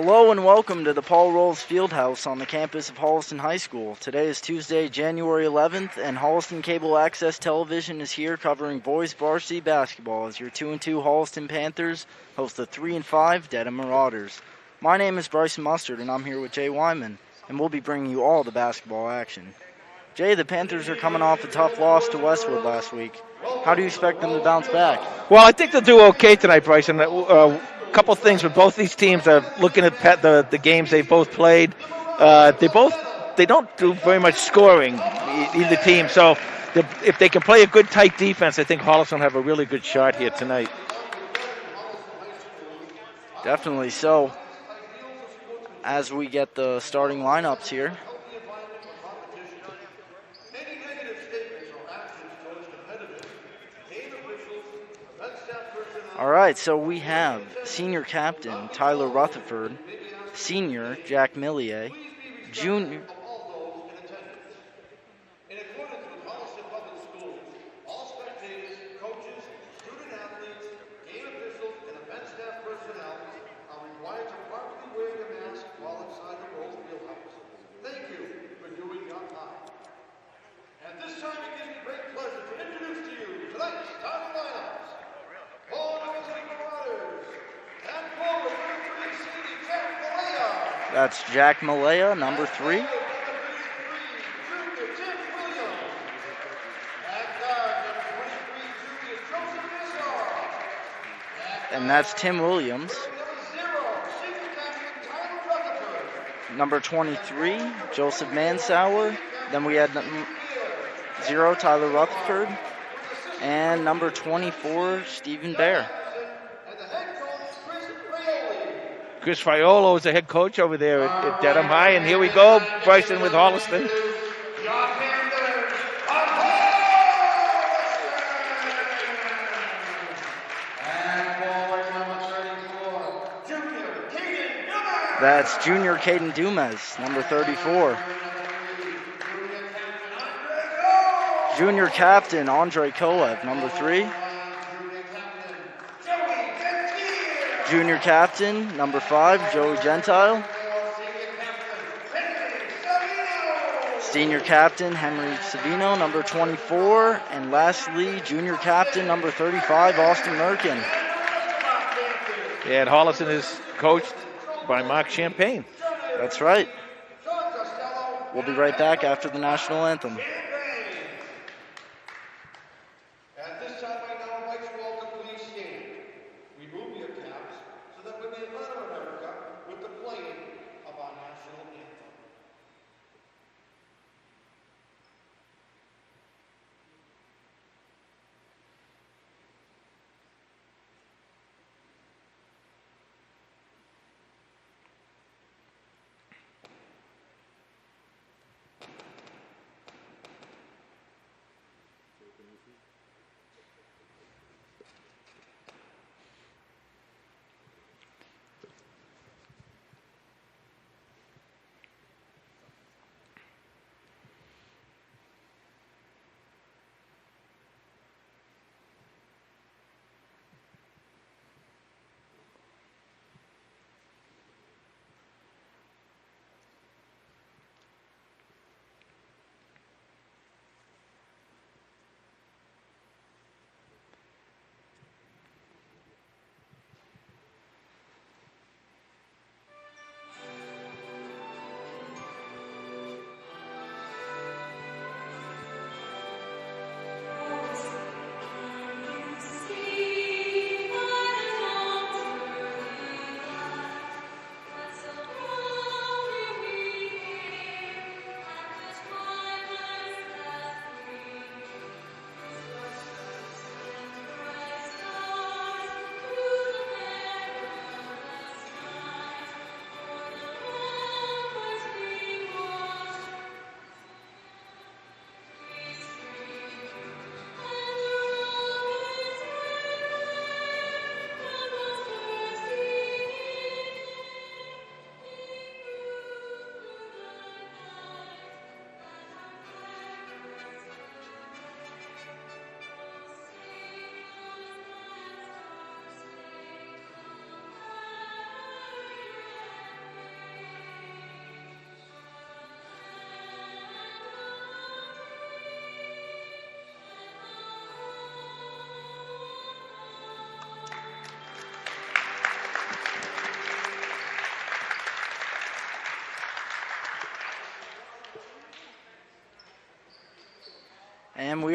Hello and welcome to the Paul Rowles Fieldhouse on the campus of Holliston High School. Today is Tuesday, January 11th, and Holliston Cable Access Television is here covering boys varsity basketball as your 2-2 Holliston Panthers host the 3-5 Dedham Marauders. My name is Bryson Mustard, and I'm here with Jay Wyman, and we'll be bringing you all the basketball action. Jay, the Panthers are coming off a tough loss to Westwood last week. How do you expect them to bounce back? Well, I think they'll do okay tonight, Bryson. A couple things with both these teams. Looking at the games they both played, they don't do very much scoring, either team. So if they can play a good tight defense, I think Holliston will have a really good shot here tonight. Definitely so. As we get the starting lineups here. All right, so we have senior captain Tyler Rutherford, senior Jack Millier, junior That's Jack Malaya, number 3. And that's Tim Williams. Number 23, Joseph Mansauer. Then we had 0, Tyler Rutherford. And number 24, Stephen Bear. Chris Friolo is the head coach over there at Dedham High. And here we go, Bryson with Holliston. That's junior Caden Dumas, number 34. Junior captain Andre Kolev, number 3. Junior captain, number 5, Joey Gentile. Senior captain, Henry Savino, number 24. And lastly, junior captain, number 35, Austin Merkin. Yeah, and Holliston is coached by Mark Champagne. That's right. We'll be right back after the national anthem.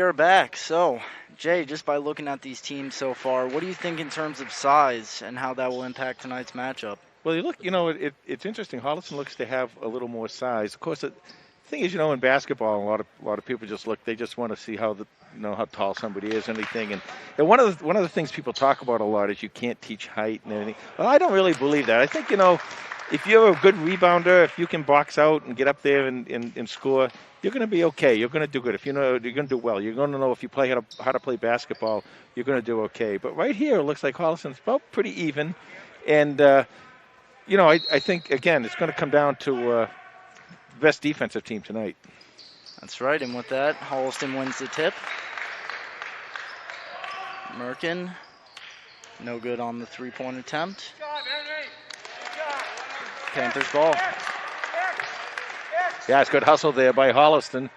are back. So, Jay, just by looking at these teams so far, what do you think in terms of size and how that will impact tonight's matchup? Well, it's interesting. Holliston looks to have a little more size. Of course, the thing is, in basketball, a lot of people just look. They just want to see how how tall somebody is, and anything. And one of the things people talk about a lot is you can't teach height and everything. Well, I don't really believe that. I think if you're a good rebounder, if you can box out and get up there and score, you're going to be okay. You're going to do good. If you're going to do well. You're going to know if you play how to play basketball, you're going to do okay. But right here, it looks like Holliston's about pretty even. And, I think, again, it's going to come down to best defensive team tonight. That's right. And with that, Holliston wins the tip. Merkin, no good on the three-point attempt. Panthers ball. Yeah, it's good hustle there by Holliston.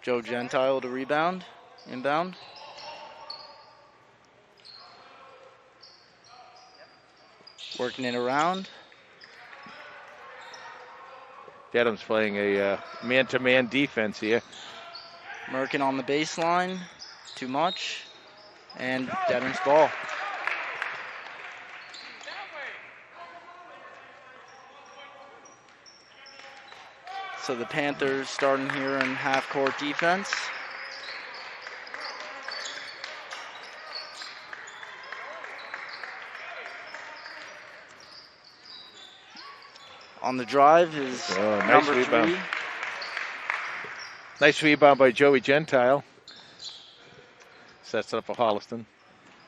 Joe Gentile to rebound, inbound. Working it around. Dedham's playing a man-to-man defense here. Merkin on the baseline, too much, and Dedham's ball. So the Panthers starting here in half-court defense. On the drive is nice number rebound. 3. Nice rebound by Joey Gentile. Sets it up for Holliston.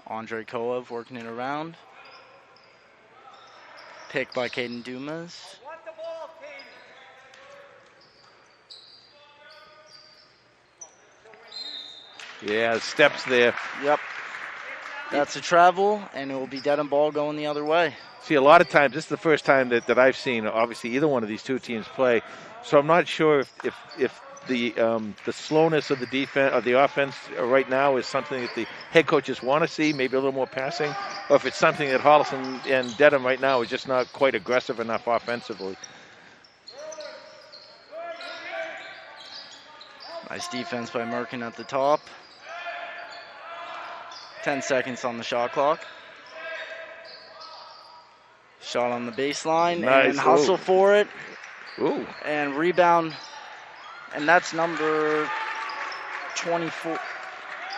Andre Kolev working it around. Pick by Caden Dumas. Yeah, steps there. Yep. That's a travel, and it will be Dedham ball going the other way. See, a lot of times, this is the first time that I've seen, obviously, either one of these two teams play. So I'm not sure if the slowness of the defense, of the offense right now is something that the head coaches want to see, maybe a little more passing, or if it's something that Holliston and Dedham right now is just not quite aggressive enough offensively. Nice defense by Merkin at the top. 10 seconds on the shot clock. Shot on the baseline, nice. And hustle for it. Ooh. And rebound, and that's number 24.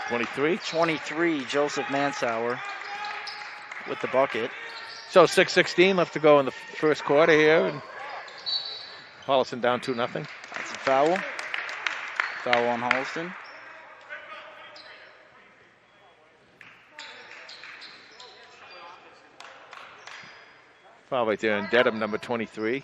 23, Joseph Mansauer with the bucket. So 6:16 left to go in the first quarter here, and Holliston down 2-0. That's a foul. Foul on Holliston. Foul right there, and Dedham, number 23.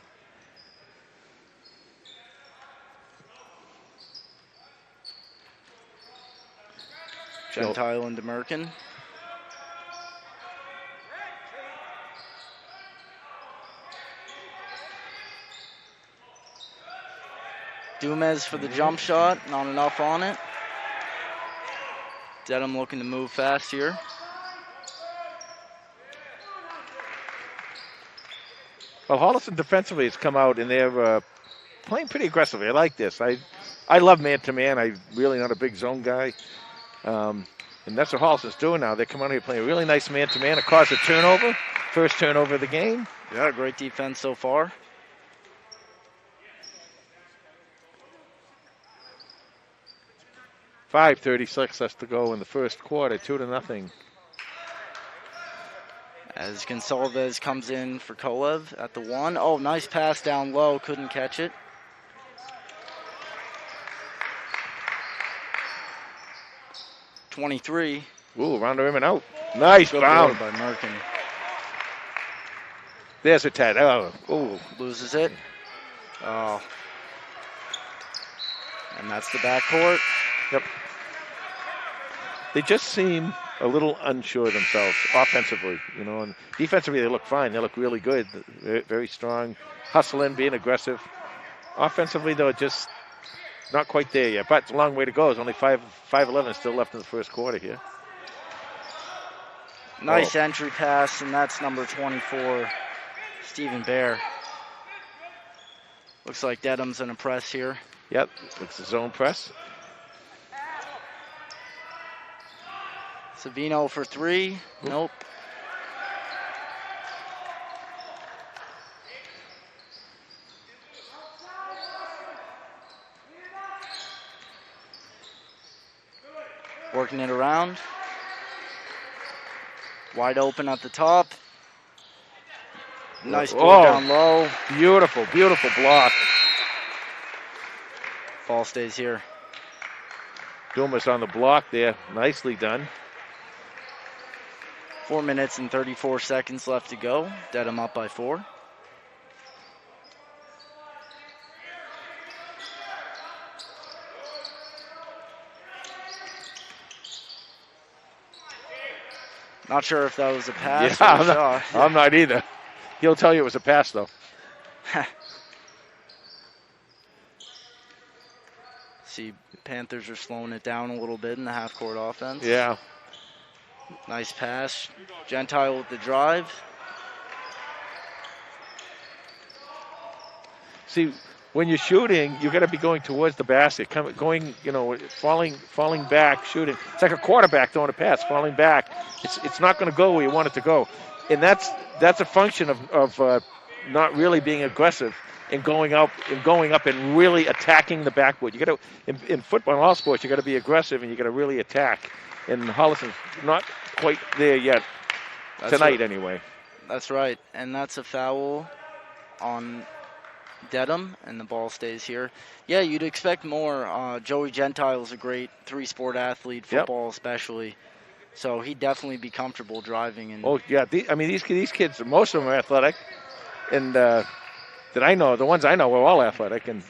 Gentile into Merkin. Dumas for the jump shot, not enough on it. Dedham looking to move fast here. Well, Holliston defensively has come out, and they're playing pretty aggressively. I like this. I love man-to-man. I'm really not a big zone guy. And that's what Holliston's doing now. They come out here playing a really nice man-to-man. It caused a turnover. First turnover of the game. Yeah, great defense so far. .536 left to go in the first quarter, 2-0. As Gonsalves comes in for Kolev at the 1. Oh, nice pass down low. Couldn't catch it. .23. Ooh, around the rim and out. Nice bound by Merkin. There's a Ted. Oh, ooh. Loses it. Oh. And that's the backcourt. Yep. They just seem a little unsure of themselves offensively, and defensively they look fine. They look really good, very strong, hustling, being aggressive. Offensively, though, just not quite there yet, but it's a long way to go. There's only 5:11 still left in the first quarter here. Nice entry pass, and that's number 24, Stephen Bear. Looks like Dedham's in a press here. Yep, it's the zone press. Savino for three. Nope. Working it around. Wide open at the top. Nice ball down low. Beautiful, beautiful block. Ball stays here. Dumas on the block there. Nicely done. 4 minutes and 34 seconds left to go. Dedham up by 4. Not sure if that was a pass or a shot. I'm not either. He'll tell you it was a pass, though. See, Panthers are slowing it down a little bit in the half-court offense. Yeah. Nice pass. Gentile with the drive. See, when you're shooting, you got to be going towards the basket, going, falling back, shooting. It's like a quarterback throwing a pass, falling back. It's not going to go where you want it to go, and that's a function of not really being aggressive and going up and really attacking the backboard. You got to in football and all sports, you got to be aggressive and you got to really attack. And Holliston's not quite there yet tonight, anyway. That's right, and that's a foul on Dedham, and the ball stays here. Yeah, you'd expect more. Joey Gentile's a great three-sport athlete, football especially. So he'd definitely be comfortable driving. And these kids, most of them are athletic, and that I know, the ones I know were all athletic, and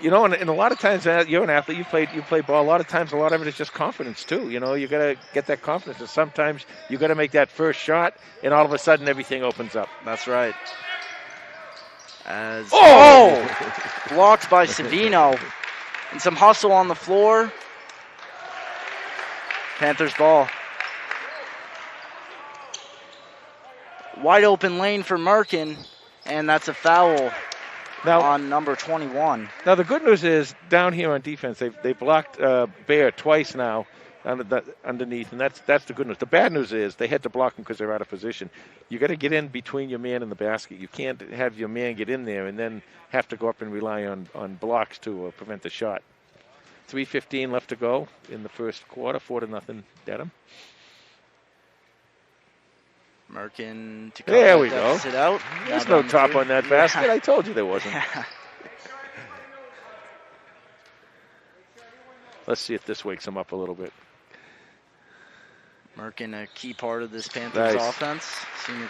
and a lot of times you're an athlete, you play ball. A lot of times, a lot of it is just confidence too. You got to get that confidence, and sometimes you got to make that first shot, and all of a sudden everything opens up. That's right. Blocked by Savino, and some hustle on the floor. Panthers ball. Wide open lane for Merkin, and that's a foul on number 21. Now the good news is down here on defense, they blocked Bear twice now underneath, and that's the good news. The bad news is they had to block him because they're out of position. You got to get in between your man and the basket. You can't have your man get in there and then have to go up and rely on blocks to prevent the shot. 3:15 left to go in the first quarter, 4-0 Dedham. Merkin to cut there that we go. deficit out. There's no top on that basket. I told you there wasn't. Let's see if this wakes him up a little bit. Merkin, a key part of this Panthers offense. Junior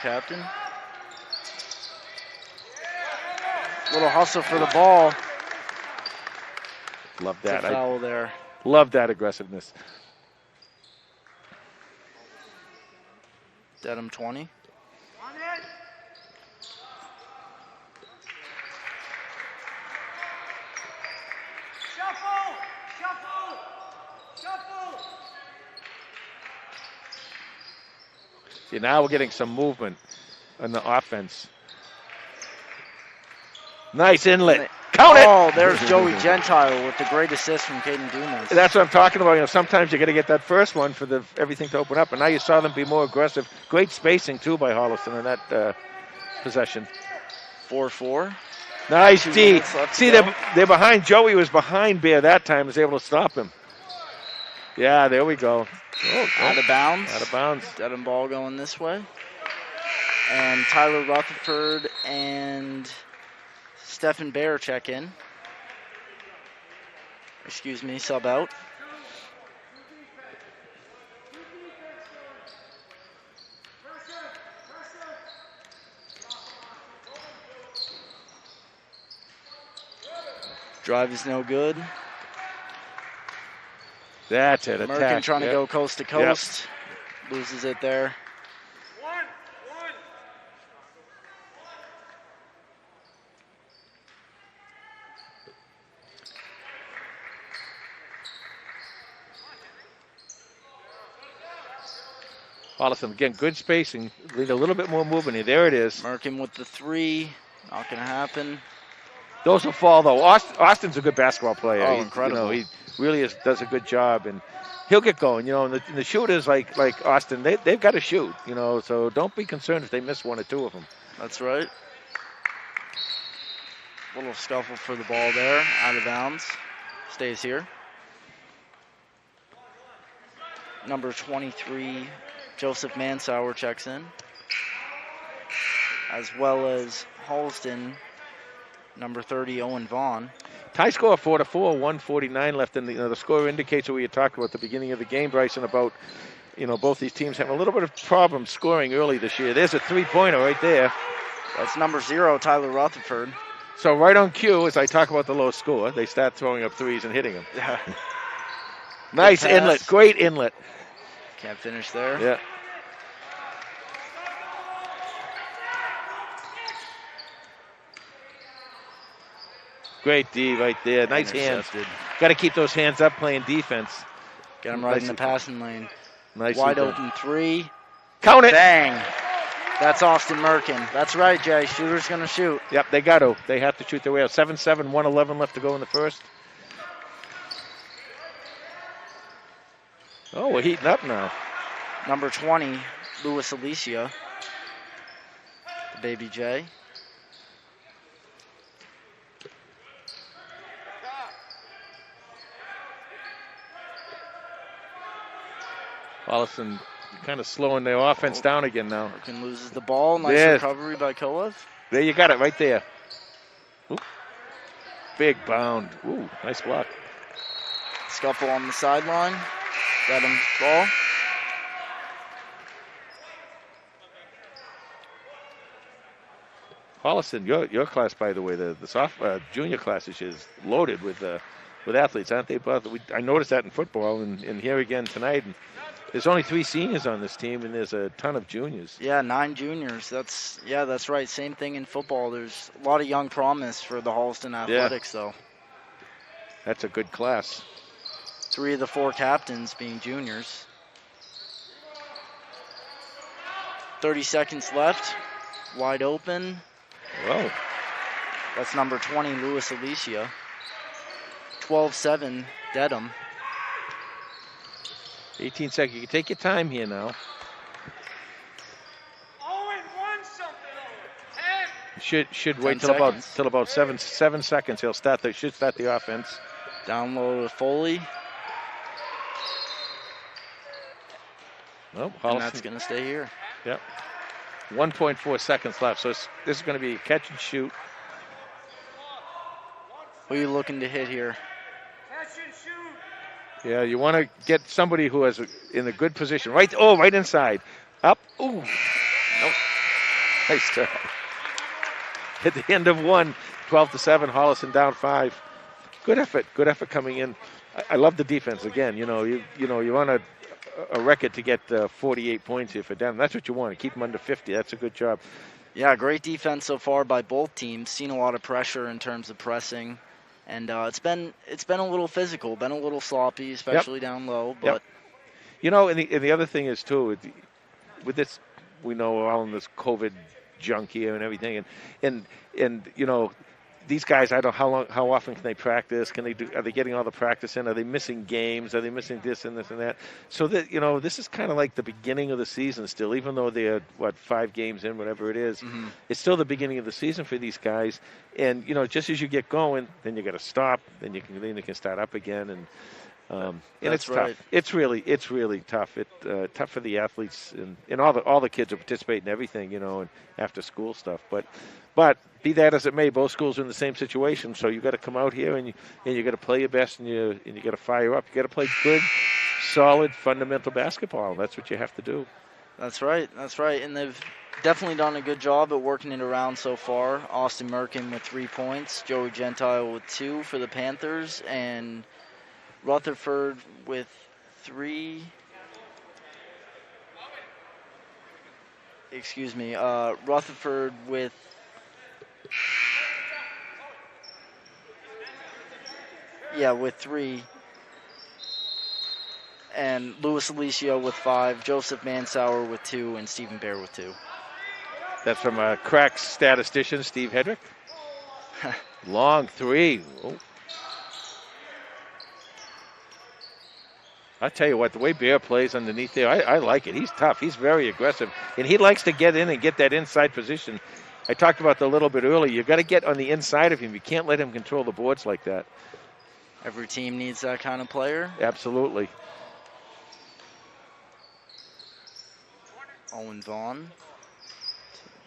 captain. Little hustle for the ball. Love that. It's a foul there. Love that aggressiveness. Dedham 20. See, now we're getting some movement on the offense. Nice inlet. Count it! Oh, there's Joey Gentile with the great assist from Caden Dumas. That's what I'm talking about. Sometimes you got to get that first one for everything to open up, and now you saw them be more aggressive. Great spacing too by Holliston in that possession. 4-4. Nice D. See, they're behind. Joey was behind Bear that time. Was able to stop him. Yeah, there we go. Out of bounds. Out of bounds. Dedham ball going this way. And Tyler Rutherford and Stephen Bear check in. Excuse me, sub out. Drive is no good. That's it. Merkin trying to go coast to coast. Loses it there. Holliston, again, good spacing. Need a little bit more movement here. There it is. Merkin with the three. Not going to happen. Those will fall, though. Austin's a good basketball player. Oh, incredible. He really does a good job, and he'll get going. And the shooters like Austin, they've got to shoot, so don't be concerned if they miss one or two of them. That's right. Little scuffle for the ball there, out of bounds. Stays here. Number 23, Joseph Mansauer checks in, as well as Holliston, number 30, Owen Vaughn. Tie score 4-4, 1:49 left, and the score indicates what we had talked about at the beginning of the game, Bryson, about both these teams having a little bit of problems scoring early this year. There's a three-pointer right there. That's number 0, Tyler Rutherford. So right on cue, as I talk about the low score, they start throwing up threes and hitting them. Yeah. Nice inlet, great inlet. Can't finish there. Yeah. Great D right there. Nice hands. Got to keep those hands up playing defense. Get him right in the passing lane. Nice. Wide open three. Count it. Bang. That's Austin Merkin. That's right, Jay. Shooter's going to shoot. Yep, they got to. They have to shoot their way out. 7-7, 1:11 left to go in the first. Oh, we're heating up now. Number 20, Louis Alicia. The Baby J. Holliston kind of slowing their offense down again now. Merkin loses the ball. Nice recovery by Kolev. There, you got it right there. Ooh. Big bound. Ooh, nice block. Scuffle on the sideline. Dedham ball. Holliston, your class, by the way, the junior class is loaded with athletes, aren't they? But I noticed that in football, and here again tonight. And there's only 3 seniors on this team, and there's a ton of juniors. Yeah, 9 juniors. That's right. Same thing in football. There's a lot of young promise for the Holliston Athletics, though. That's a good class. 3 of the 4 captains being juniors. 30 seconds left. Wide open. Whoa. That's number 20, Louis Alicia. 12-7, Dedham. 18 seconds. You can take your time here now. Should wait till about 7 seconds. Should start the offense. Down low to Foley. Well, and that's going to stay here. Yep. 1.4 seconds left. So this is going to be a catch and shoot. Who are you looking to hit here? Catch and shoot. Yeah, you want to get somebody who is in a good position. Right inside. Up. Ooh. Nope. Nice try. At the end of 1, 12-7, Holliston down 5. Good effort coming in. I love the defense again. You want a record to get 48 points here for them. That's what you want to keep them under 50. That's a good job. Yeah, great defense so far by both teams. Seen a lot of pressure in terms of pressing, and it's been a little physical, been a little sloppy, especially down low. But and the other thing is too, with this, we know we're all in this COVID junk here and everything, and these guys, I don't know how often can they practice? Are they getting all the practice in? Are they missing games? Are they missing this and this and that? So that this is kind of like the beginning of the season still, even though they're 5 games in, whatever it is. Mm-hmm. It's still the beginning of the season for these guys. And just as you get going, then you got to stop. Then you can start up again. And it's right. tough. It's really tough. Tough for the athletes and all the kids who participate in everything, and after school stuff. But be that as it may, both schools are in the same situation. So you got to come out here and you got to play your best and you got to fire up. You got to play good, solid, fundamental basketball. That's what you have to do. That's right. And they've definitely done a good job at working it around so far. Austin Merkin with 3 points, Joey Gentile with 2 for the Panthers, and Rutherford with 3. Rutherford with with 3. And Louis Alicia with 5, Joseph Mansauer with 2, and Stephen Bear with 2. That's from a crack statistician, Steve Hedrick. Long three. Oh. I tell you what, the way Bear plays underneath there, I like it. He's tough. He's very aggressive. And he likes to get in and get that inside position. I talked about that a little bit earlier. You've got to get on the inside of him. You can't let him control the boards like that. Every team needs that kind of player. Absolutely. Owen Vaughn.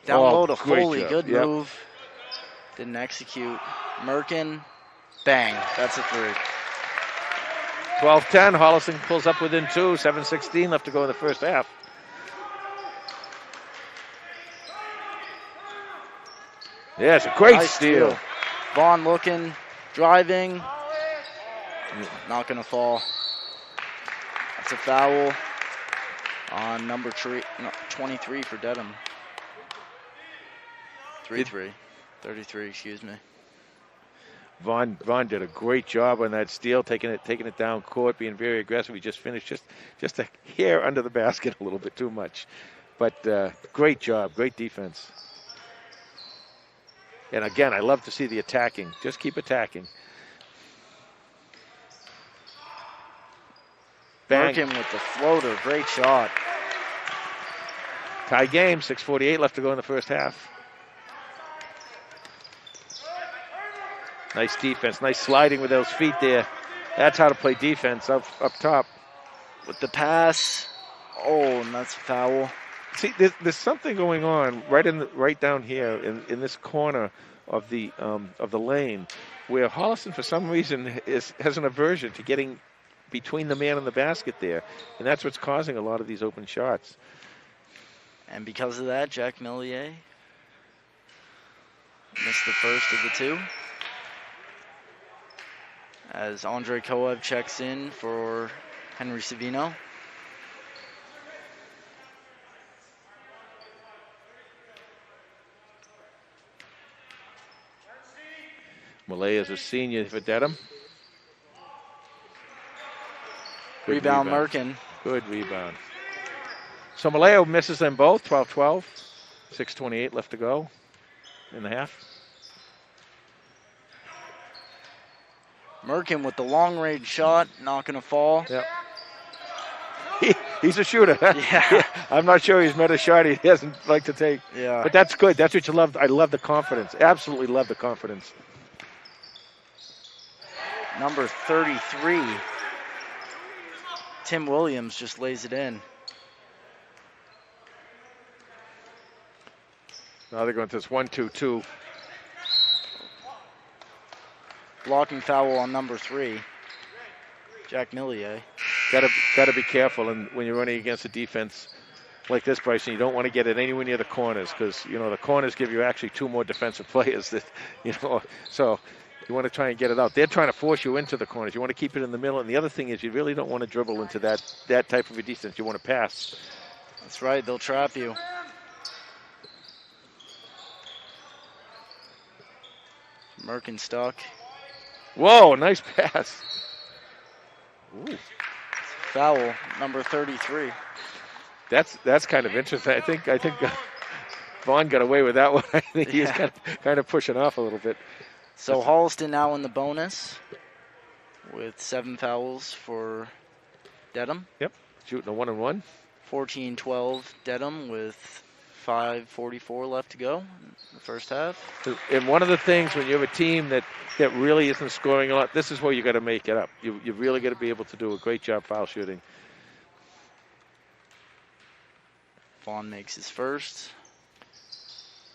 Down low to Foley. Job. Good Yep. move. Didn't execute. Merkin. Bang. That's a three. 12-10. Holliston pulls up within 2. 7:16 left to go in the first half. Yeah, it's a great Nice steal. Vaughn looking, driving. Not going to fall. That's a foul on number 23 for Dedham. 33, excuse me. Vaughn did a great job on that steal, taking it down court, being very aggressive. He just finished just a hair under the basket, a little bit too much. But great job, great defense. And again, I love to see the attacking. Just keep attacking. Bang. Merkin with the floater, great shot. Tie game, 6:48 left to go in the first half. Nice defense, nice sliding with those feet there. That's how to play defense up top. With the pass, and that's a foul. See, there's something going on right down here in this corner of the lane, where Holliston for some reason has an aversion to getting between the man and the basket there, and that's what's causing a lot of these open shots. And because of that, Jack Millier missed the first of the two. As Andre Koev checks in for Henry Savino. Malay is a senior for Dedham. Rebound Merkin. Good rebound. So Malay misses them both, 12-12. 6:28 left to go in the half. Merkin with the long-range shot, not going to fall. Yep. He's a shooter. Yeah. I'm not sure he's met a shot he doesn't like to take. Yeah. But that's good. That's what you love. I love the confidence. Absolutely love the confidence. Number 33, Tim Williams just lays it in. Now they're going to this 1-2-2. Blocking foul on number 3, Jack Millier. Got to be careful, and when you're running against a defense like this, Bryson, you don't want to get it anywhere near the corners, because the corners give you actually 2 more defensive players. So you want to try and get it out. They're trying to force you into the corners. You want to keep it in the middle, and the other thing is you really don't want to dribble into that type of a defense. You want to pass. That's right. They'll trap you. Merkin stuck. Whoa, nice pass. Ooh. Foul, number 33. That's kind of interesting. I think Vaughn got away with that one. I think he was kind of pushing off a little bit. So Holliston now in the bonus with 7 fouls for Dedham. Yep, shooting a 1-on-1. 14-12 Dedham with 5:44 left to go in the first half. And one of the things when you have a team that really isn't scoring a lot, this is where you got to make it up. You really got to be able to do a great job foul shooting. Vaughn makes his first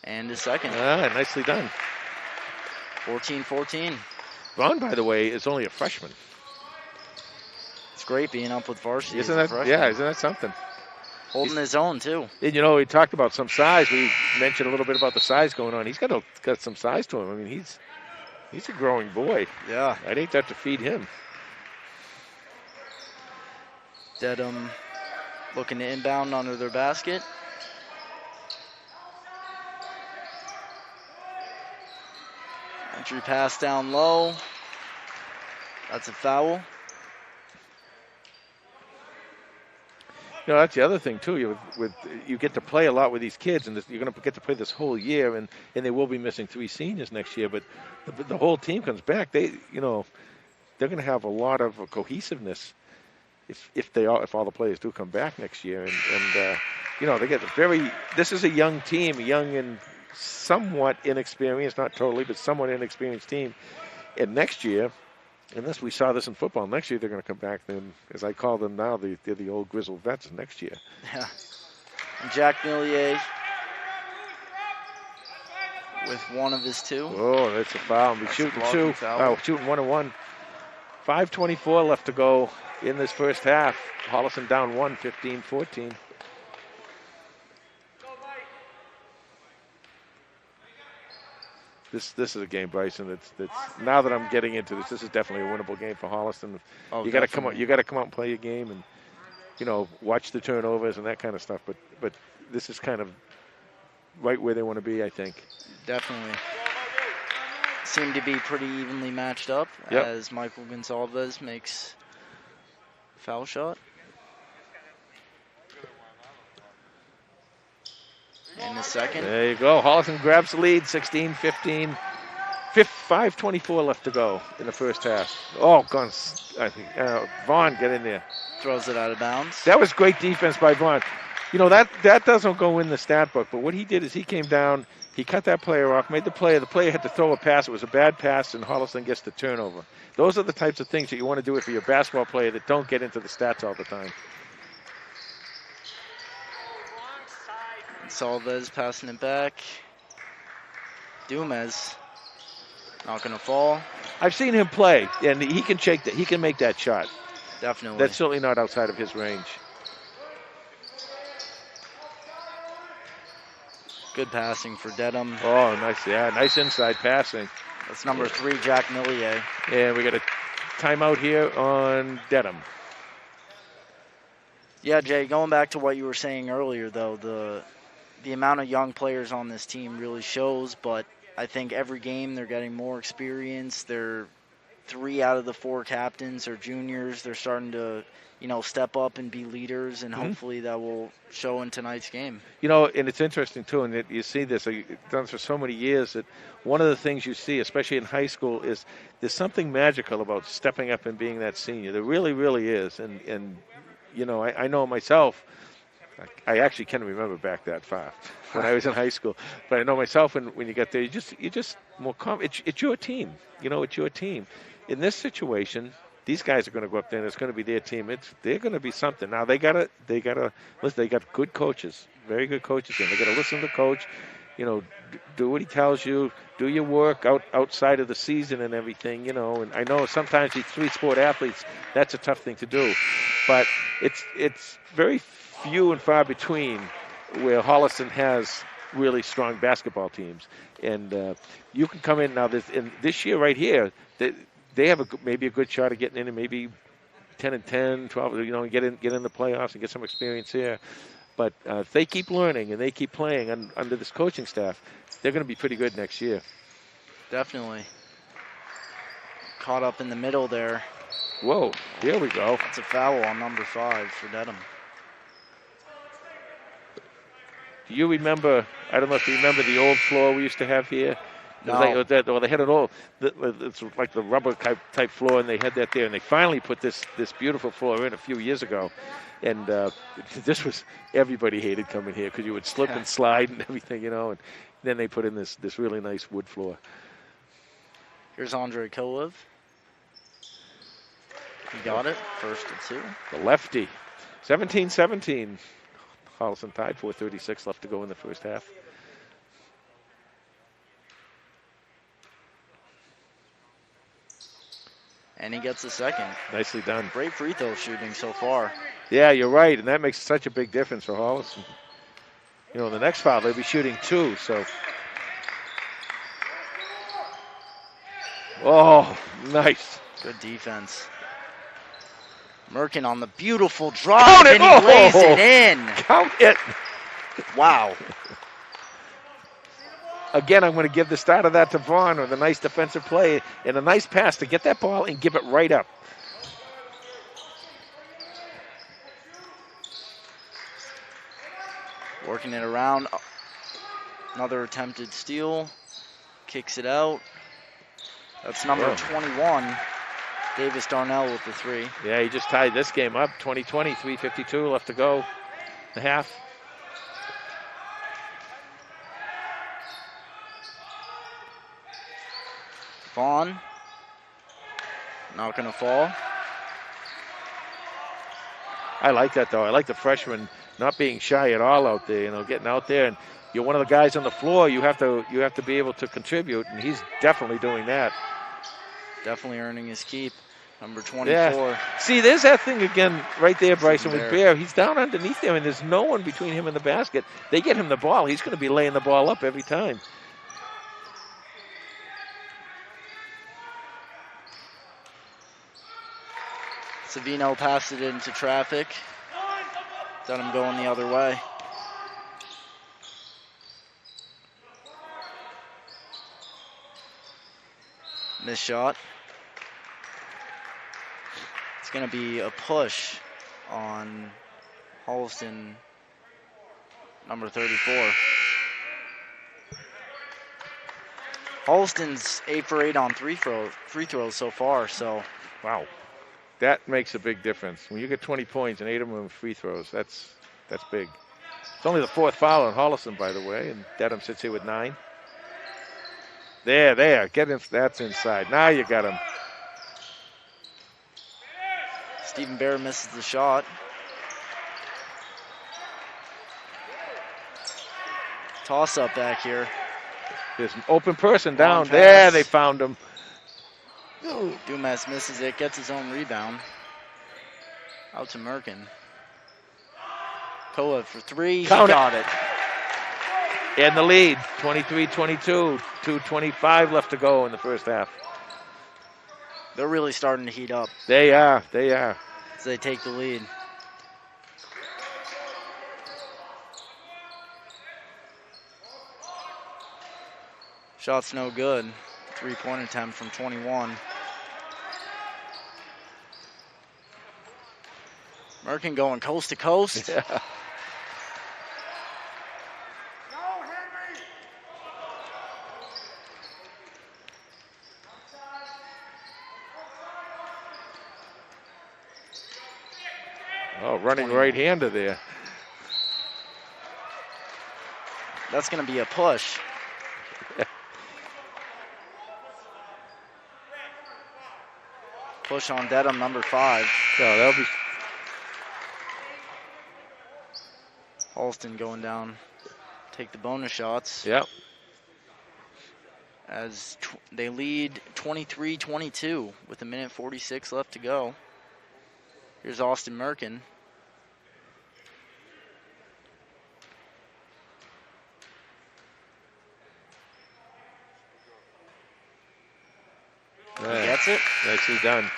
and his second. Nicely done. 14-14. Vaughn, by the way, is only a freshman. It's great being up with Varsity. Isn't that something? Holding his own, too. And, we talked about some size. We mentioned a little bit about the size going on. He's got some size to him. I mean, he's a growing boy. Yeah. I'd hate that to feed him. Dedham looking to inbound under their basket. Entry pass down low. That's a foul. You know, that's the other thing too. You get to play a lot with these kids, and you're going to get to play this whole year, and they will be missing 3 seniors next year. But the whole team comes back. They're going to have a lot of cohesiveness if all the players do come back next year, and they get This is a young team, a young and somewhat inexperienced, not totally, but somewhat inexperienced team. And next year, unless we saw this in football, next year they're going to come back. Then, as I call them now, they're the old grizzled vets next year. Yeah. And Jack Millier with one of his 2. Oh, that's a foul. We're shooting 2. Oh, shooting 1-1. 5:24 left to go in this first half. Holliston down 1, 15-14. This is a game, Bryson. That's now that I'm getting into this. This is definitely a winnable game for Holliston. Oh, you got to come out. You got to come out and play your game, and watch the turnovers and that kind of stuff. But this is kind of right where they want to be, I think. Definitely. Seem to be pretty evenly matched up as Michael Gonsalves makes a foul shot. In the second. There you go. Holliston grabs the lead, 16-15. 5:24 left to go in the first half. Oh, I think Vaughn, get in there. Throws it out of bounds. That was great defense by Vaughn. That doesn't go in the stat book, but what he did is he came down, he cut that player off, made the player had to throw a pass. It was a bad pass, and Holliston gets the turnover. Those are the types of things that you want to do for your basketball player that don't get into the stats all the time. Salvez passing it back. Dumas not going to fall. I've seen him play, and he can shake that. He can make that shot. Definitely. That's certainly not outside of his range. Good passing for Dedham. Oh, nice. Yeah, nice inside passing. That's number 3, Jack Millier. And we got a timeout here on Dedham. Yeah, Jay, going back to what you were saying earlier, though, the amount of young players on this team really shows, but I think every game they're getting more experience. They're 3 out of the 4 captains are juniors. They're starting to, step up and be leaders, and hopefully that will show in tonight's game. And it's interesting, too, and you see this, I've done this for so many years, that one of the things you see, especially in high school, is there's something magical about stepping up and being that senior. There really, really is. And I know myself, I actually can't remember back that far when I was in high school. But I know myself when you get there, you just more confident. It's your team. It's your team. In this situation, these guys are going to go up there and it's going to be their team. They're going to be something. Now they gotta listen. They got good coaches, very good coaches, and they got to listen to the coach. Do what he tells you. Do your work outside of the season and everything. And I know sometimes these 3-sport athletes, that's a tough thing to do, but it's very few and far between where Holliston has really strong basketball teams. And you can come in now. This year right here, they have maybe a good shot of getting in and maybe 10-10, 12. Get in the playoffs and get some experience here. But if they keep learning and they keep playing under this coaching staff, they're going to be pretty good next year. Definitely. Caught up in the middle there. Whoa, here we go. It's a foul on number 5 for Dedham. Do you remember, I don't know if you remember the old floor we used to have here? No. They had it all. It's like the rubber type floor, and they had that there. And they finally put this beautiful floor in a few years ago. And this was, everybody hated coming here because you would slip and slide and everything, And then they put in this really nice wood floor. Here's Andre Kolev. He got it, first and 2. The lefty, 17-17. Holliston tied, 4:36 left to go in the first half. And he gets the second. Nicely done. Great free throw shooting so far. Yeah, you're right, and that makes such a big difference for Holliston. The next foul, they'll be shooting 2, so. Oh, nice. Good defense. Merkin on the beautiful drive, and he lays it in. Count it. Wow. Again, I'm going to give the start of that to Vaughn with a nice defensive play and a nice pass to get that ball and give it right up. Working it around. Another attempted steal. Kicks it out. That's number 21. Davis Darnell with the 3. Yeah, he just tied this game up. 20-20, 3:52 left to go. The half. Vaughn. Not going to fall. I like that, though. I like the freshman not being shy at all out there, getting out there. And you're one of the guys on the floor. You have to be able to contribute, and he's definitely doing that. Definitely earning his keep. Number 24. Yeah. See, there's that thing again right there, Bryson, with Bear. He's down underneath there, and there's no one between him and the basket. They get him the ball. He's going to be laying the ball up every time. Savino passed it into traffic. Dedham going the other way. Missed shot. It's going to be a push on Holliston, number 34. Holliston's 8 for 8 on free throws so far, so. Wow. That makes a big difference. When you get 20 points and 8 of them free throws, that's big. It's only the 4th foul on Holliston, by the way, and Dedham sits here with 9. There. Get in. That's inside. Now you got him. Stephen Bear misses the shot. Toss up back here. There's an open person down Long there. pass. They found him. Dumas misses it, gets his own rebound. Out to Merkin. Koa for 3. Count he got it. In the lead, 23-22, 2:25 left to go in the first half. They're really starting to heat up They are. as they take the lead. Shot's no good. 3-point attempt from 21. Merkin going coast to coast. Yeah. Oh, running right-hander there. That's going to be a push. Push on Dedham, number 5. So that'll be Holliston going down. Take the bonus shots. Yep. As they lead 23-22 with 1:46 left to go. Here's Austin Merkin. He gets it. Nicely done.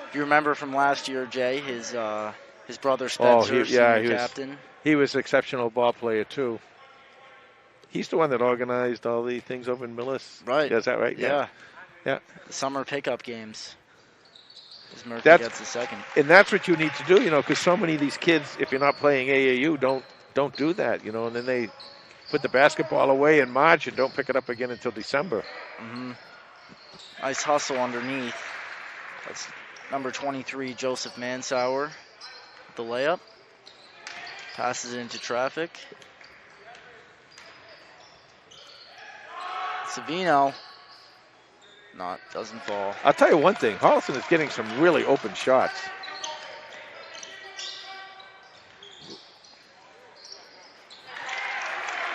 If you remember from last year, Jay, his brother Spencer, senior captain. He was an exceptional ball player too. He's the one that organized all the things over in Millis. Right. Yeah, is that right? Yeah. Yeah. The summer pickup games. As Murphy That's- gets the second. And that's what you need to do, because so many of these kids, if you're not playing AAU, don't do that, and then they put the basketball away in March and don't pick it up again until December. Mm-hmm. Nice hustle underneath. That's number 23, Joseph Mansauer, with the layup. Passes it into traffic. Savino. Doesn't fall. I'll tell you one thing, Holliston is getting some really open shots.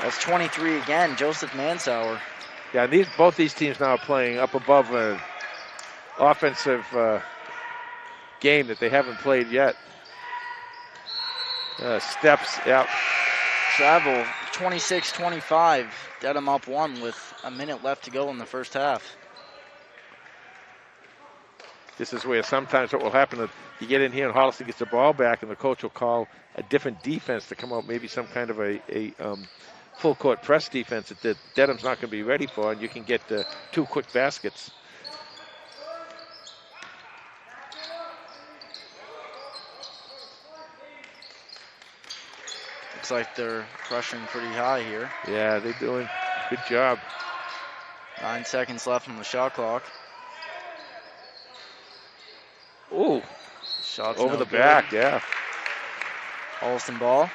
That's 23 again, Joseph Mansauer. Yeah, both these teams now are playing up above an offensive game that they haven't played yet. Steps, yeah. Travel, 26-25. Dedham up 1 with a minute left to go in the first half. This is where sometimes what will happen is you get in here and Holliston gets the ball back and the coach will call a different defense to come out, maybe some kind of a full court press defense that Dedham's not going to be ready for, and you can get 2 quick baskets. Looks like they're pressuring pretty high here. Yeah, they're doing a good job. 9 seconds left on the shot clock. Ooh, Shot's over no the good. back, yeah. Holliston ball.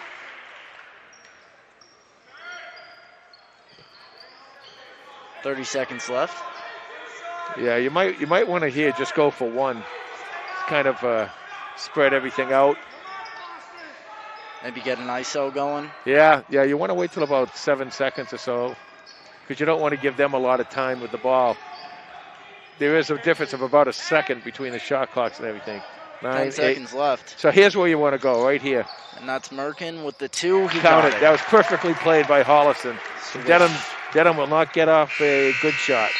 .30 seconds left. Yeah, you might want to here just go for one. Kind of spread everything out. Maybe get an ISO going. Yeah, you want to wait till about 7 seconds or so because you don't want to give them a lot of time with the ball. There is a difference of about a second between the shot clocks and everything. 10 9, 8. seconds left. So here's where you want to go, right here. And that's Merkin with the 2. He Count got it. it. That was perfectly played by Holliston. Dedham will not get off a good shot.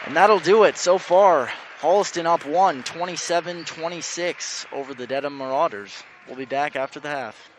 And that'll do it so far. Holliston up 1, 27-26 over the Dedham Marauders. We'll be back after the half.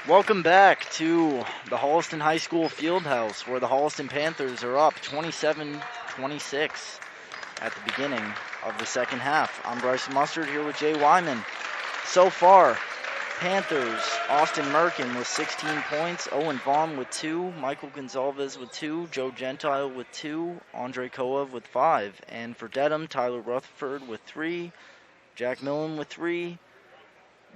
Welcome back to the Holliston High School Fieldhouse, where the Holliston Panthers are up 27-26 at the beginning of the second half. I'm Bryce Mustard here with Jay Wyman. So far, Panthers, Austin Merkin with 16 points, Owen Vaughn with 2, Michael Gonzalez with 2, Joe Gentile with 2, Andre Koev with 5. And for Dedham, Tyler Rutherford with 3, Jack Millen with 3,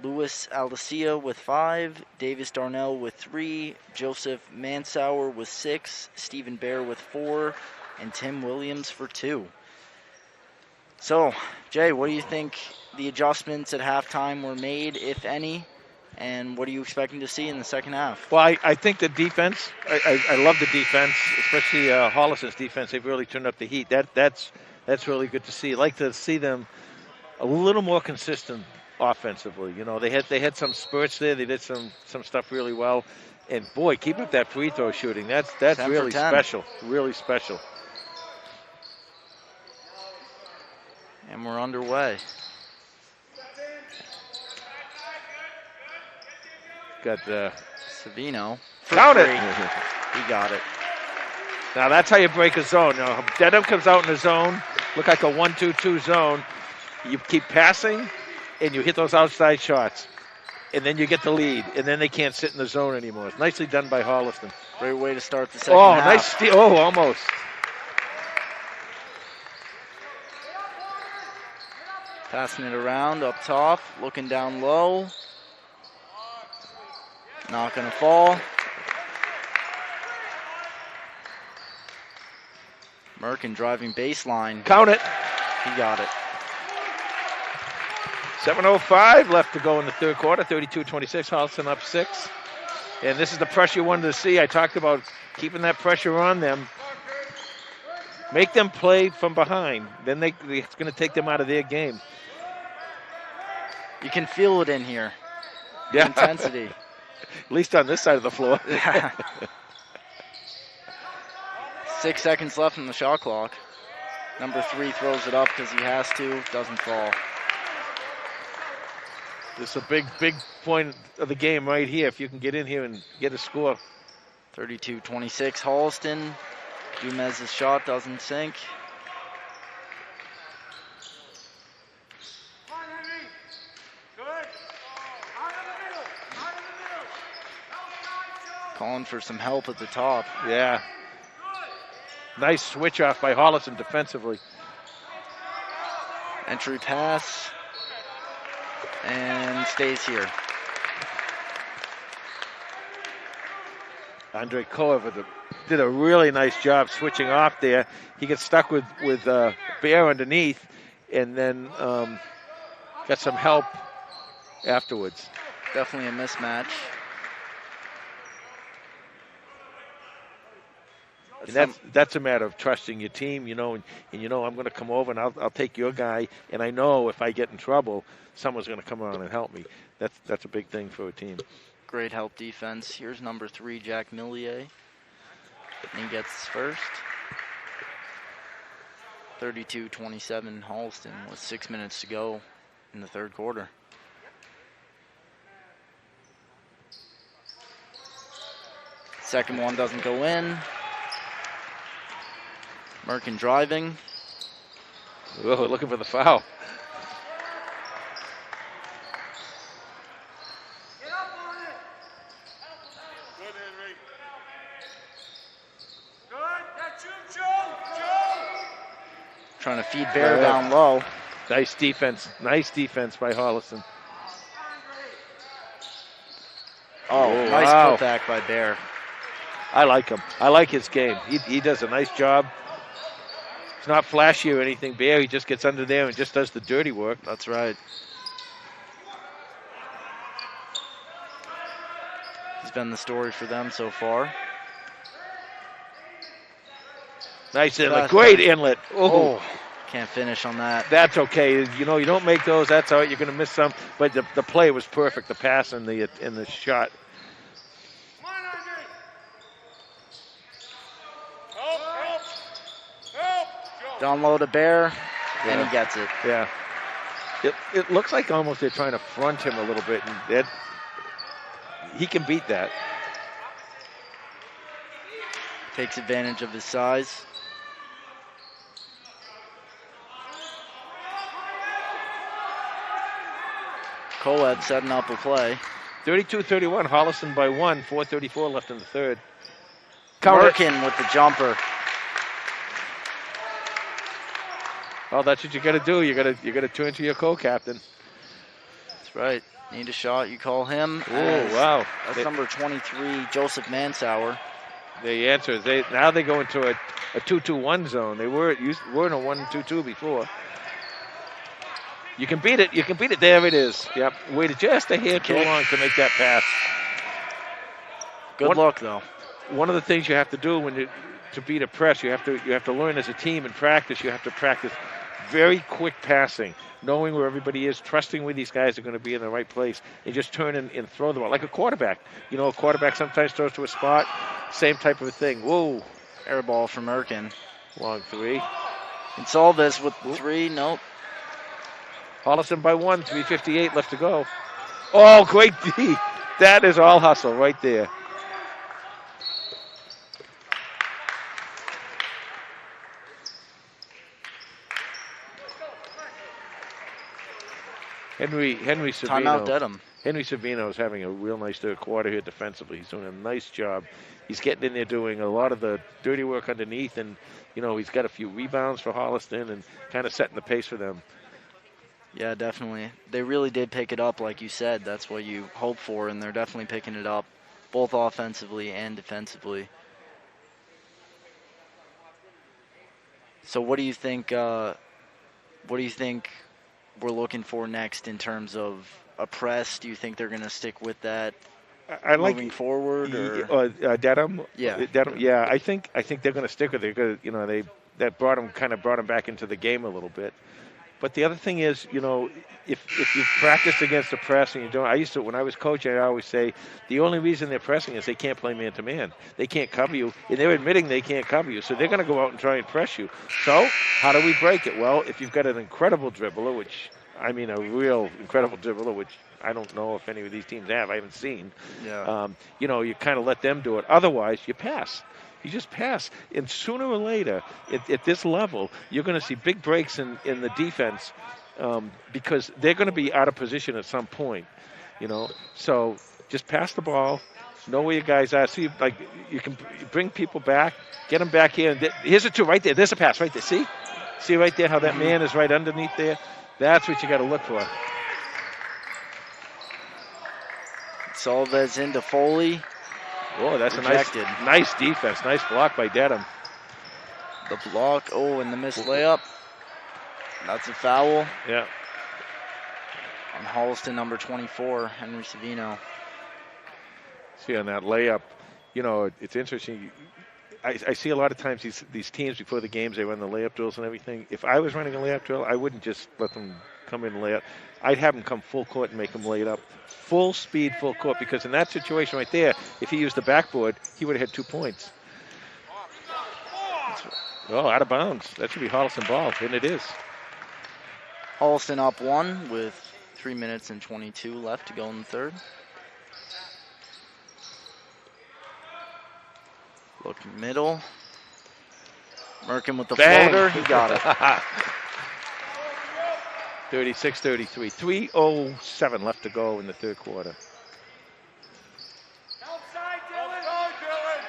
Louis Aldacia with 5, Davis Darnell with 3, Joseph Mansauer with 6, Stephen Bear with 4, and Tim Williams for 2. So, Jay, what do you think the adjustments at halftime were made, if any, and what are you expecting to see in the second half? Well, I think the defense, I love the defense, especially Holliston's defense. They've really turned up the heat. That's really good to see. I'd like to see them a little more consistent offensively. You know, they had some spurts there. They did some stuff really well. And, boy, keep up that free throw shooting. That's really special, really special. And we're underway. Got Savino. Count it. He got it. Now that's how you break a zone. Now Dedham comes out in the zone, look like a 1-2-2 zone. You keep passing, and you hit those outside shots, and then you get the lead, and then they can't sit in the zone anymore. It's nicely done by Holliston. Great way to start the second half. Oh, nice steal. Oh, almost. Passing it around up top, looking down low. Not going to fall. Merkin driving baseline. Count it. He got it. 7:05 left to go in the third quarter. 32-26. Holliston up 6. And this is the pressure you wanted to see. I talked about keeping that pressure on them. Make them play from behind. Then it's going to take them out of their game. You can feel it in here. The intensity. At least on this side of the floor. 6 seconds left on the shot clock. Number 3 throws it up because he has to. Doesn't fall. This is a big point of the game right here. If you can get in here and get a score. 32-26 Holliston. Dumez's shot doesn't sink. Calling for some help at the top. Yeah. Nice switch off by Holliston defensively. Entry pass. And stays here. Andre Koev did a really nice job switching off there. He gets stuck with Bear underneath, and then got some help afterwards. Definitely a mismatch. And that's a matter of trusting your team, you know, and you know I'm going to come over and I'll take your guy, and I know if I get in trouble, someone's going to come around and help me. That's a big thing for a team. Great help defense. Here's number 3, Jack Millier. And he gets first. 32-27 Holliston with 6 minutes to go in the third quarter. Second one doesn't go in. Merkin driving. Oh, looking for the foul. Get up on it. Good, Henry. Good. That's you, Joe. Trying to feed Bear down low. Nice defense. Nice defense by Holliston. Oh, nice wow. putback by Bear. I like him. I like his game. He does a nice job. It's not flashy or anything, Bear. He just gets under there and just does the dirty work. That's right. He's been the story for them so far. Nice inlet. Great inlet. Oh, can't finish on that. That's okay. You know, you don't make those. That's all right. You're going to miss some. But the play was perfect. The pass and the shot. Down low to Bear, and he gets it. Yeah. It looks like almost they're trying to front him a little bit, and he can beat that. Takes advantage of his size. Coleb setting up a play. 32-31, Holliston by 1, 4:34 left in the third. Merkin with the jumper. Oh, that's what you got to do. You got to turn to your co-captain. That's right. Need a shot, you call him. Oh, wow. That's number 23, Joseph Mansauer. The answer is now they go into a 2-2-1 zone. They were in a 1-2-2 before. You can beat it. You can beat it. There it is. Yep. Waited just a hair too long to make that pass. Good luck, though. One of the things you have to do to beat a press, you have to learn as a team in practice. You have to practice very quick passing, knowing where everybody is, trusting where these guys are going to be in the right place, and just turn and throw the ball like a quarterback. You know, a quarterback sometimes throws to a spot. Same type of a thing. Whoa. Air ball from Merkin. Long three. Insalves with 3. Nope. Holliston by 1, 3:58 left to go. Oh, great D. That is all hustle right there. Henry Savino. Timeout Dedham. Henry Savino is having a real nice third quarter here defensively. He's doing a nice job. He's getting in there doing a lot of the dirty work underneath, and he's got a few rebounds for Holliston and kind of setting the pace for them. Yeah, definitely. They really did pick it up, like you said. That's what you hope for, and they're definitely picking it up, both offensively and defensively. So what do you think? We're looking for next in terms of a press? Do you think they're going to stick with that moving forward? Or? Dedham? Yeah. Dedham, yeah, I think they're going to stick with it. That brought them back into the game a little bit. But the other thing is, if you've practiced against the press and you don't, when I was coaching, I always say the only reason they're pressing is they can't play man-to-man. They can't cover you, and they're admitting they can't cover you. So they're going to go out and try and press you. So how do we break it? Well, if you've got an incredible dribbler, a real incredible dribbler, which I don't know if any of these teams have. I haven't seen. Yeah. You kind of let them do it. Otherwise, you pass. You just pass. And sooner or later, at this level, you're going to see big breaks in the defense because they're going to be out of position at some point. So just pass the ball. Know where your guys are. See, you can bring people back, get them back here. And here's a 2 right there. There's a pass right there. See right there how that man is right underneath there? That's what you got to look for. Salvez into Foley. Oh, that's Rejected. a nice defense. Nice block by Dedham. The block. Oh, and the missed layup. That's a foul. Yeah. On Holliston, number 24, Henry Savino. See, on that layup, it's interesting. I see a lot of times these teams before the games, they run the layup drills and everything. If I was running a layup drill, I wouldn't just let them come in and lay up. I'd have them come full court and make them lay it up. Full speed, full court, because in that situation right there, if he used the backboard, he would have had 2 points. Oh, out of bounds. That should be Holliston ball, and it is. Holliston up 1 with 3 minutes and 22 left to go in the third. Look middle. Merkin with the floater. He got it. 36-33. 3:07 left to go in the third quarter. Outside, Dylan. Go, Dylan.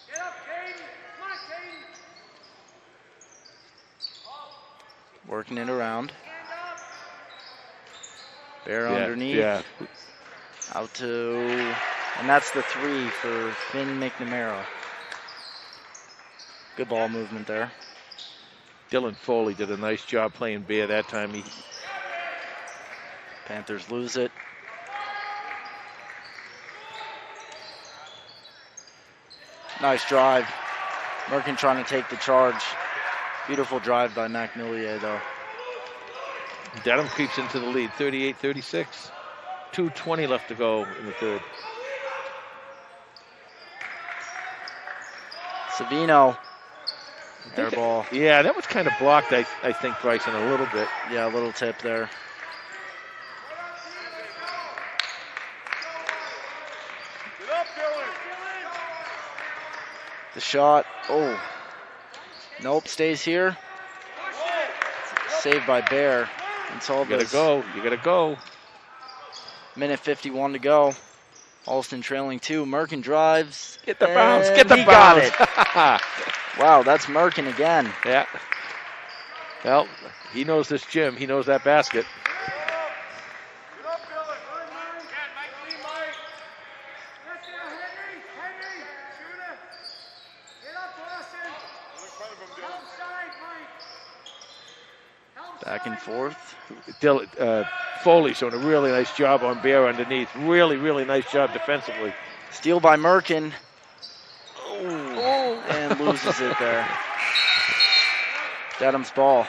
Get up, Caden. Come on, Caden. Working it around. Stand up. Bear underneath. Yeah. Out to, and that's the 3 for Finn McNamara. Good ball movement there. Dylan Foley did a nice job playing Bear that time. Panthers lose it. Nice drive. Merkin trying to take the charge. Beautiful drive by McMillier, though. Dedham creeps into the lead, 38-36. 2:20 left to go in the third. Savino. Air ball. Yeah, that was kind of blocked, I think, Bryson, a little bit. Yeah, a little tip there. The shot. Oh. Nope, stays here. Saved by Bear. You gotta go. You gotta go. Minute 51 to go. Holliston trailing 2. Merkin drives. Get the bounce. Get the he bounce. got it. Wow, that's Merkin again. Yeah. Well, he knows this gym. He knows that basket. Back and forth. Foley showing a really nice job on Bear underneath. Really, really nice job defensively. Steal by Merkin. Oh. And loses it there. Dedham's ball.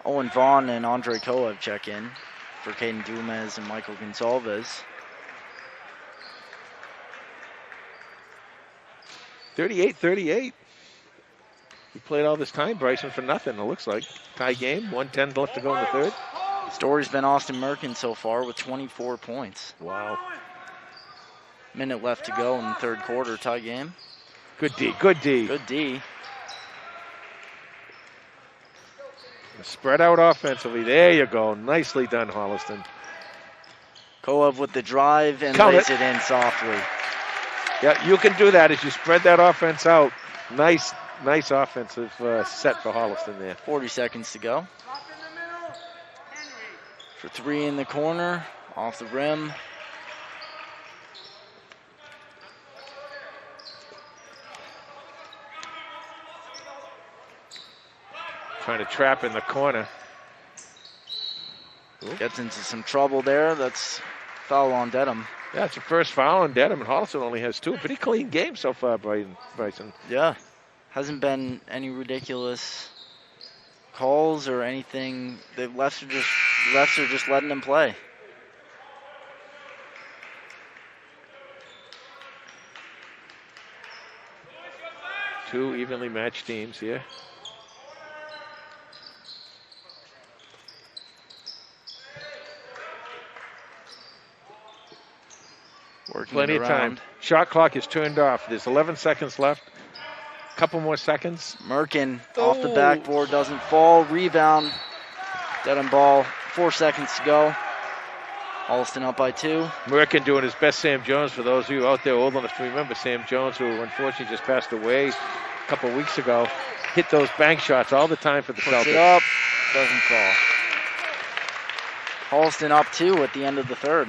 Owen Vaughn and Andre Koev check in for Caden Dumas and Michael Gonsalves. 38-38. We played all this time, Bryson, for nothing, it looks like. Tie game, 1:10 left to go in the third. Story's been Austin Merkin so far with 24 points. Wow. Minute left to go in the third quarter, tie game. Good D, good D. Good D. Spread out offensively. There you go. Nicely done, Holliston. Koev with the drive and Count lays it. it in softly. Yeah, you can do that as you spread that offense out. Nice offensive set for Holliston there. 40 seconds to go. For 3 in the corner, off the rim. Trying to trap in the corner. Gets into some trouble there. That's foul on Dedham. Yeah, it's the first foul on Dedham, and Holliston only has 2. Pretty clean game so far, Bryson. Yeah. Hasn't been any ridiculous calls or anything. The refs are just letting them play. Two evenly matched teams here. Working Plenty of time. Shot clock is turned off. There's 11 seconds left. Couple more seconds. Merkin off the backboard, doesn't fall. Rebound. Dedham ball. 4 seconds to go. Holliston up by 2. Merkin doing his best Sam Jones. For those of you out there old enough to remember Sam Jones, who unfortunately just passed away a couple of weeks ago, hit those bank shots all the time for the Puts Celtics. it up. Doesn't fall. Holliston up 2 at the end of the third.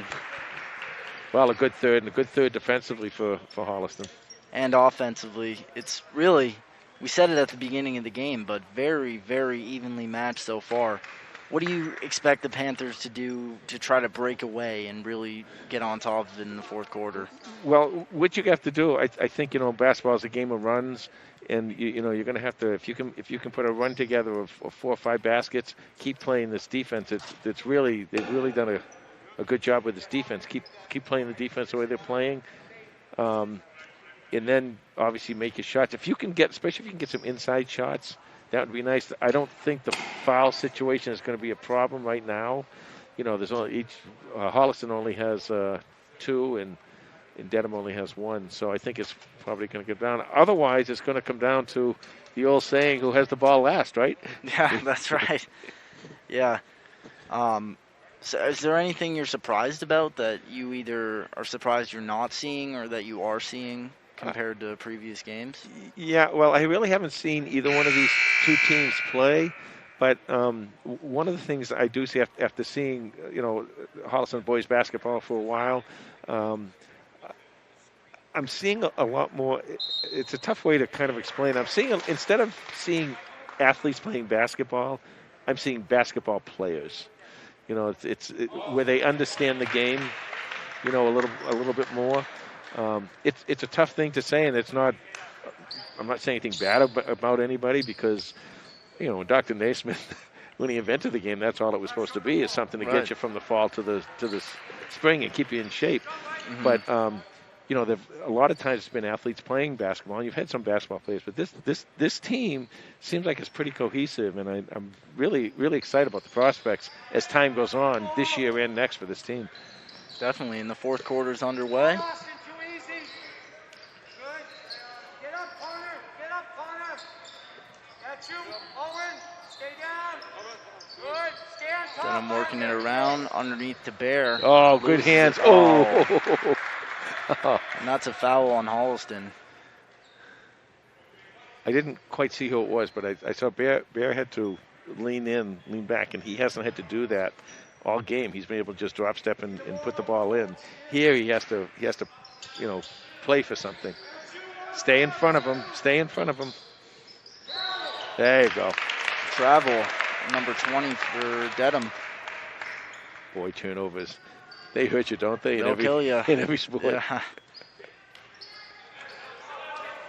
Well, a good third, and a good third defensively for Holliston. And offensively, it's really, we said it at the beginning of the game, but very, very evenly matched so far. What do you expect the Panthers to do to try to break away and really get on top of it in the fourth quarter? Well, what you have to do, I think, basketball is a game of runs, and you're going to have to, if you can put a run together of 4 or 5 baskets, keep playing this defense. They've really done a good job with this defense. Keep playing the defense the way they're playing. And then obviously make your shots. Especially if you can get some inside shots, that would be nice. I don't think the foul situation is going to be a problem right now. There's only Holliston only has 2 and Dedham only has 1. So I think it's probably going to get down. Otherwise, it's going to come down to the old saying, who has the ball last, right? Yeah, that's right. Yeah. So is there anything you're surprised about that you either are surprised you're not seeing or that you are seeing compared to previous games? Yeah, well, I really haven't seen either one of these 2 teams play, but one of the things I do see after seeing, Holliston boys basketball for a while, I'm seeing a lot more. It's a tough way to kind of explain. I'm seeing, instead of seeing athletes playing basketball, I'm seeing basketball players. It's where they understand the game, a little bit more. It's a tough thing to say, and I'm not saying anything bad about anybody because, Dr. Naismith, when he invented the game, that's all it was supposed to be, is something to get you from the fall to the spring and keep you in shape. Mm-hmm. But a lot of times it's been athletes playing basketball, and you've had some basketball players, but this team seems like it's pretty cohesive, and I'm really, really excited about the prospects as time goes on this year and next for this team. Definitely, and the fourth quarter's underway. Dedham working it around underneath the Bear. Oh, good Loses hands. it. Oh. And that's a foul on Holliston. I didn't quite see who it was, but I saw Bear had to lean back, and he hasn't had to do that all game. He's been able to just drop step and put the ball in. Here he has to play for something. Stay in front of him. Stay in front of him. There you go. Travel, number 20 for Dedham. Boy, turnovers. They hurt you, don't they? They'll kill you. In every sport. Yeah.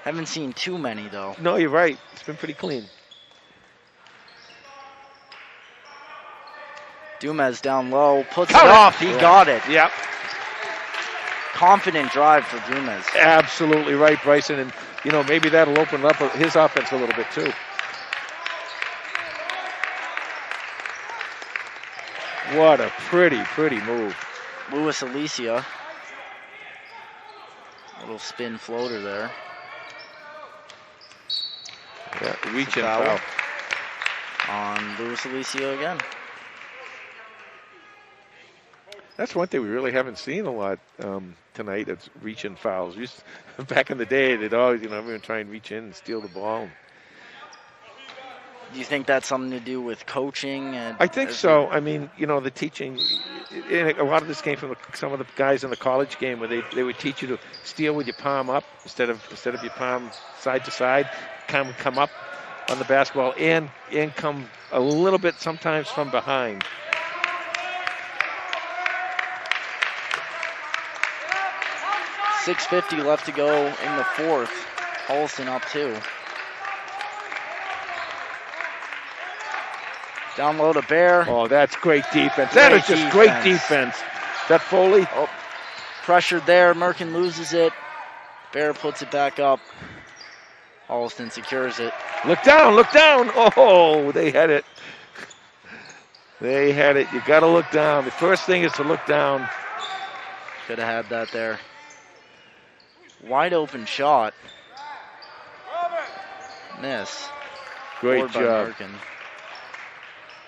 Haven't seen too many, though. No, you're right. It's been pretty clean. Dumas down low, puts it off. He got it. Yep. Confident drive for Dumas. Absolutely right, Bryson. And, maybe that'll open up his offense a little bit, too. What a pretty move. Louis Alicia. Little spin floater there. Yeah, reach and Foul. foul. On Louis Alicia again. That's one thing we really haven't seen a lot tonight. It's reach and fouls. Back in the day, they'd always, everyone try and reach in and steal the ball. Do you think that's something to do with coaching? I think so. I mean, the teaching, a lot of this came from some of the guys in the college game where they would teach you to steal with your palm up instead of your palm side to side, come up on the basketball and come a little bit sometimes from behind. .650 left to go in the fourth. Holliston up 2. Down low to Bear. Oh, that's great defense. That is just great defense. That Foley. Oh, pressured there. Merkin loses it. Bear puts it back up. Holliston secures it. Look down, look down. Oh, they had it. They had it. You got to look down. The first thing is to look down. Could have had that there. Wide open shot. Miss. Great job. Merkin.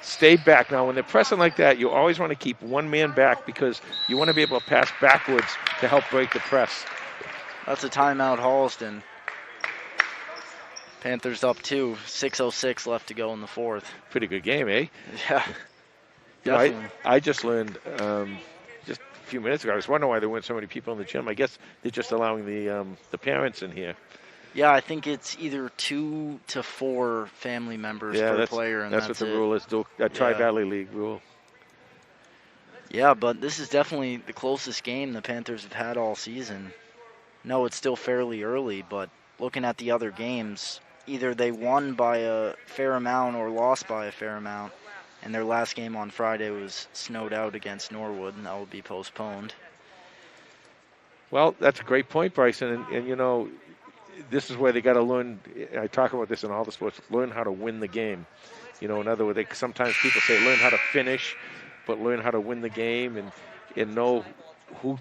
Stay back. Now, when they're pressing like that, you always want to keep one man back because you want to be able to pass backwards to help break the press. That's a timeout, Holliston. Panthers up 2. 6:06 left to go in the fourth. Pretty good game, eh? Yeah. Definitely. I just learned just a few minutes ago. I was wondering why there weren't so many people in the gym. I guess they're just allowing the parents in here. Yeah, I think it's either 2 to 4 family members per player, and that's what the rule is. A Tri-Valley League rule. Yeah, but this is definitely the closest game the Panthers have had all season. No, it's still fairly early, but looking at the other games, either they won by a fair amount or lost by a fair amount. And their last game on Friday was snowed out against Norwood, and that will be postponed. Well, that's a great point, Bryson. And this is where they got to learn. I talk about this in all the sports. Learn how to win the game. In other words, sometimes people say learn how to finish, but learn how to win the game and know who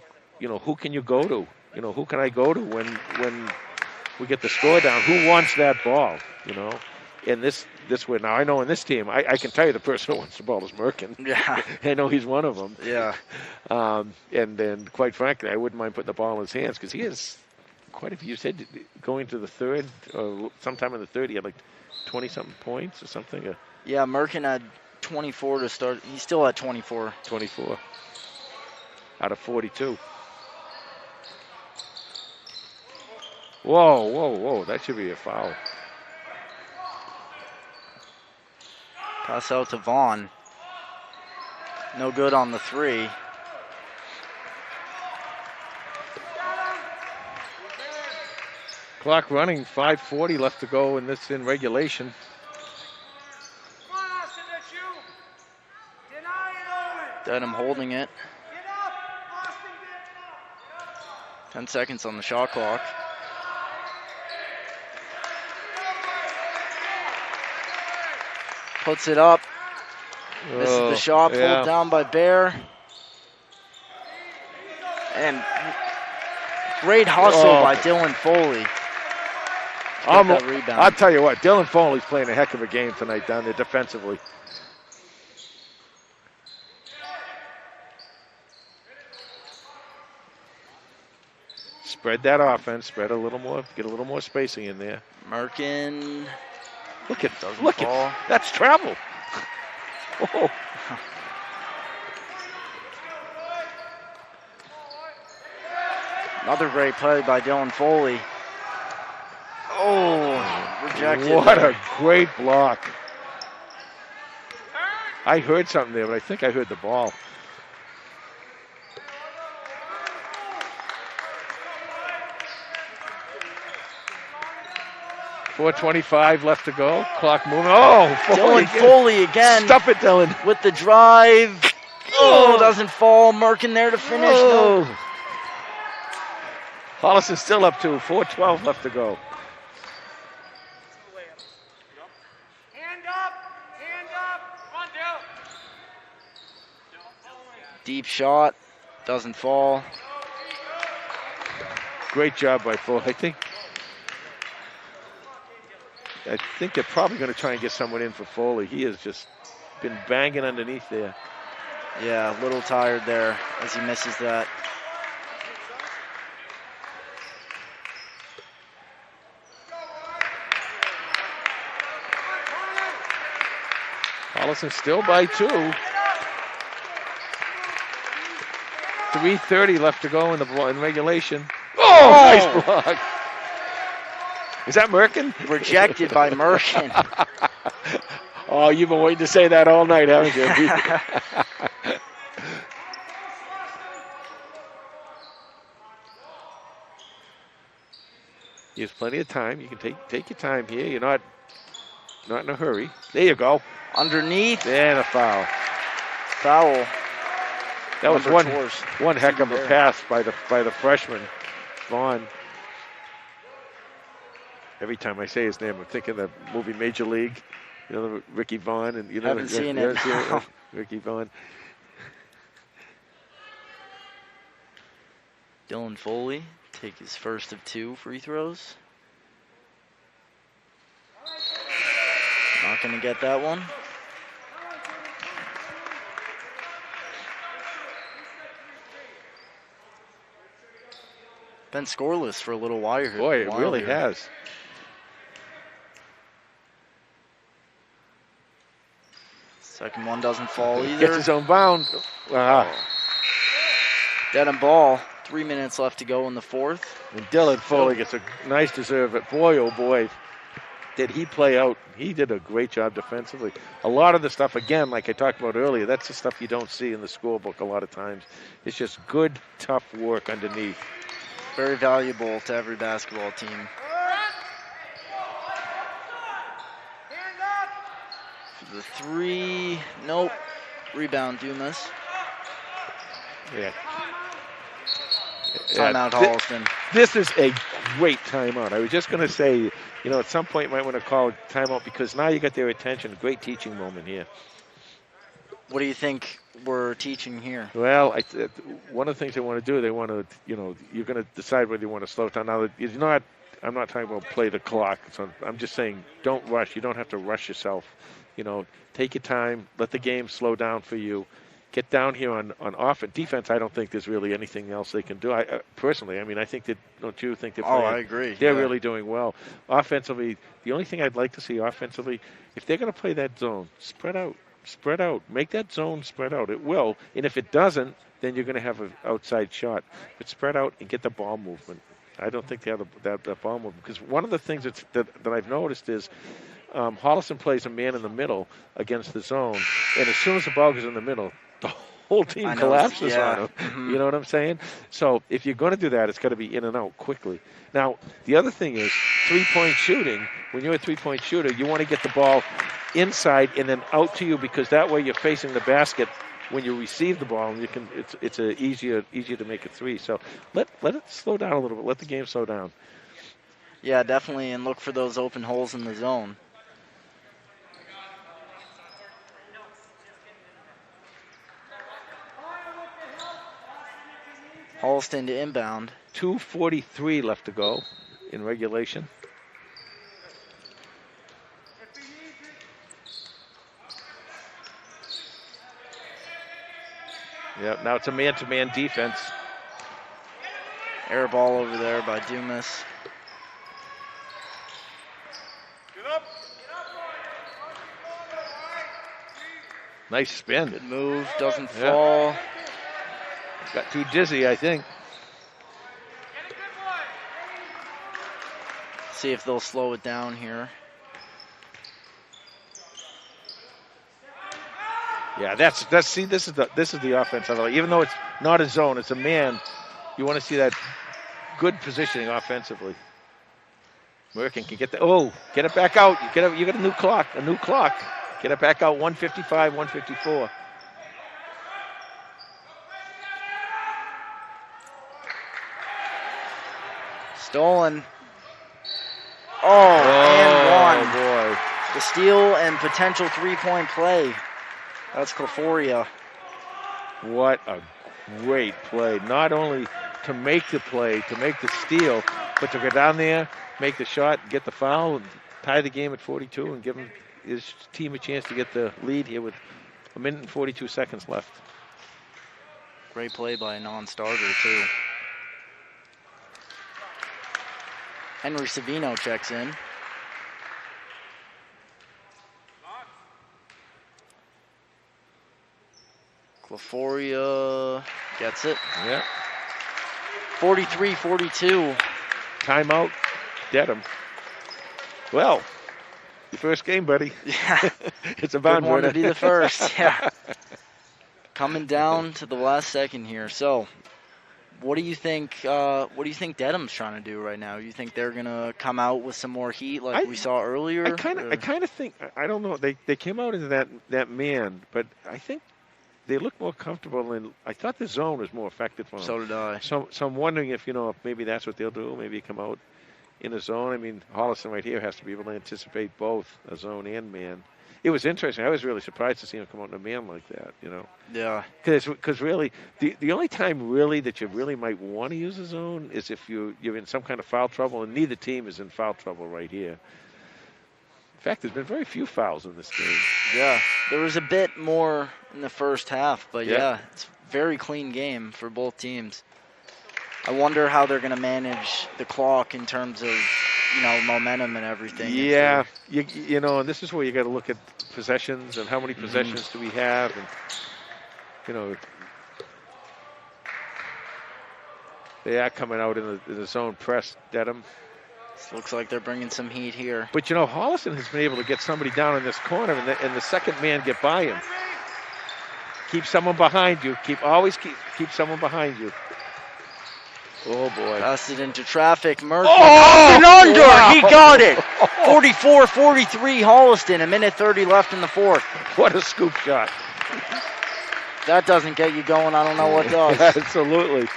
can you go to. Who can I go to when we get the score down? Who wants that ball? And this way now, I know in this team, I can tell you the person who wants the ball is Merkin. Yeah. I know he's one of them. Yeah. And then, quite frankly, I wouldn't mind putting the ball in his hands because he has quite a few. You said going to the third, or sometime in the third, he had like 20-something points or something. Yeah, Merkin had 24 to start. He's still at 24. 24 out of 42. Whoa. That should be a foul. Pass out to Vaughn. No good on the 3. Clock running, 5:40 left to go in regulation. Come on, Austin, that's you. Deny it, Owen. Dedham holding it. Get up. Austin, get up. 10 seconds on the shot clock. Puts it up. Misses the shot, pulled down by Bear. And great hustle by Dylan Foley. That rebound. I'll tell you what, Dylan Foley's playing a heck of a game tonight down there defensively. Spread that offense. Spread a little more. Get a little more spacing in there. Merkin Look at doesn't fall. that's travel. Oh. Another great play by Dylan Foley. Oh, rejected. What there. a great block. I heard something there, but I think I heard the ball. .425 left to go. Clock moving. Oh, Dylan Foley again Stop it, Dylan. with the drive. Oh, doesn't fall. Merkin there to finish. No. Oh. Holliston still up 2. 4:12 left to go. Hand up. Hand up. Come on, Dale. Deep shot. Doesn't fall. Great job by Foley. I think they're probably going to try and get someone in for Foley. He has just been banging underneath there. Yeah, a little tired there as he misses that. Holliston still by 2. 3:30 left to go in regulation. Oh, nice block. Is that Merkin? Rejected by Merkin. Oh, you've been waiting to say that all night, haven't you? There's plenty of time. You can take your time here. You're not in a hurry. There you go. Underneath. And a foul. Foul. That was Number one heck of a pass by the freshman, Vaughn. Every time I say his name, I'm thinking the movie Major League. You know, Ricky Vaughn, and you know, Haven't seen it. No. Ricky Vaughn. Dylan Foley take his first of 2 free throws. Not gonna get that one. Been scoreless for a little while here. Boy, it really has. Second one doesn't fall either. Gets his own bound. Dedham ball. 3 minutes left to go in the fourth. And Dylan Foley gets a nice deserve it. Boy, oh boy, did he play out. He did a great job defensively. A lot of the stuff, again, like I talked about earlier, that's the stuff you don't see in the scorebook a lot of times. It's just good, tough work underneath. Very valuable to every basketball team. Hand up. The 3, nope. Rebound, Dumas. Yeah. Timeout, Holliston. This is a great timeout. I was just going to say, you know, at some point you might want to call a timeout because now you got their attention. Great teaching moment here. What do you think we're teaching here? Well, one of the things they want to do, they want to, you know, you're going to decide whether you want to slow it down. Now, I'm not talking about play the clock. So I'm just saying don't rush. You don't have to rush yourself. You know, take your time. Let the game slow down for you. Get down here on offense. Defense, I don't think there's really anything else they can do. I personally, I mean, I think that, don't you think they're playing? Oh, I agree. They're really doing well. Offensively, the only thing I'd like to see offensively, if they're going to play that zone, spread out. Spread out. Make that zone spread out. It will. And if it doesn't, then you're going to have an outside shot. But spread out and get the ball movement. I don't think they have that ball movement. Because one of the things that I've noticed is Holliston plays a man in the middle against the zone. And as soon as the ball goes in the middle, the whole team collapses on him. Mm-hmm. You know what I'm saying? So if you're going to do that, it's got to be in and out quickly. Now, the other thing is three-point shooting. When you're a three-point shooter, you want to get the ball inside and then out to you because that way you're facing the basket when you receive the ball and you can. It's easier to make a three. So let it slow down a little bit. Let the game slow down. Yeah, definitely, and look for those open holes in the zone. Holliston to inbound. 2:43 left to go in regulation. Yeah, now it's a man-to-man defense. Air ball over there by Dumas. Nice spin. Good move, doesn't fall. Got too dizzy, I think. See if they'll slow it down here. Yeah, see, this is the offense. Even though it's not a zone, it's a man. You want to see that good positioning offensively. Merkin can get get it back out. You got a new clock. Get it back out. 155, 154. Stolen. And one. Boy. The steal and potential three-point play. That's California. What a great play. Not only to make the play, to make the steal, but to go down there, make the shot, get the foul, and tie the game at 42 and give his team a chance to get the lead here with 1 minute and 42 seconds left. Great play by a non-starter, too. Henry Savino checks in. Claforia gets it. Yeah. 43-42. Timeout. Dedham. Well, your first game, buddy. Yeah. It's a Good bound one to winner. be the first. Yeah. Coming down to the last second here. So, what do you think? What do you think Dedham's trying to do right now? You think they're gonna come out with some more heat like we saw earlier? I kind of think. I don't know. They came out into that man, but I think they look more comfortable. And I thought the zone was more effective for them. So did I. So I'm wondering if if maybe that's what they'll do. Maybe come out in a zone. I mean, Holliston right here has to be able to anticipate both a zone and man. It was interesting. I was really surprised to see him come out in a man like that. Yeah. Because really, the only time really that you really might want to use a zone is if you're in some kind of foul trouble, and neither team is in foul trouble right here. In fact, there's been very few fouls in this game. Yeah. There was a bit more in the first half, but yeah, it's a very clean game for both teams. I wonder how they're going to manage the clock in terms of, momentum and everything. Yeah, and this is where you got to look at possessions and how many possessions do we have, and they are coming out in the zone press. Dedham. Looks like they're bringing some heat here. But Holliston has been able to get somebody down in this corner, and the second man get by him. Keep someone behind you. Always keep someone behind you. Oh, boy. Passed it into traffic. Murphy. Oh! Under. Wow. He got it. 44-43 Holliston. 1:30 left in the fourth. What a scoop shot. That doesn't get you going. I don't know what does. Absolutely.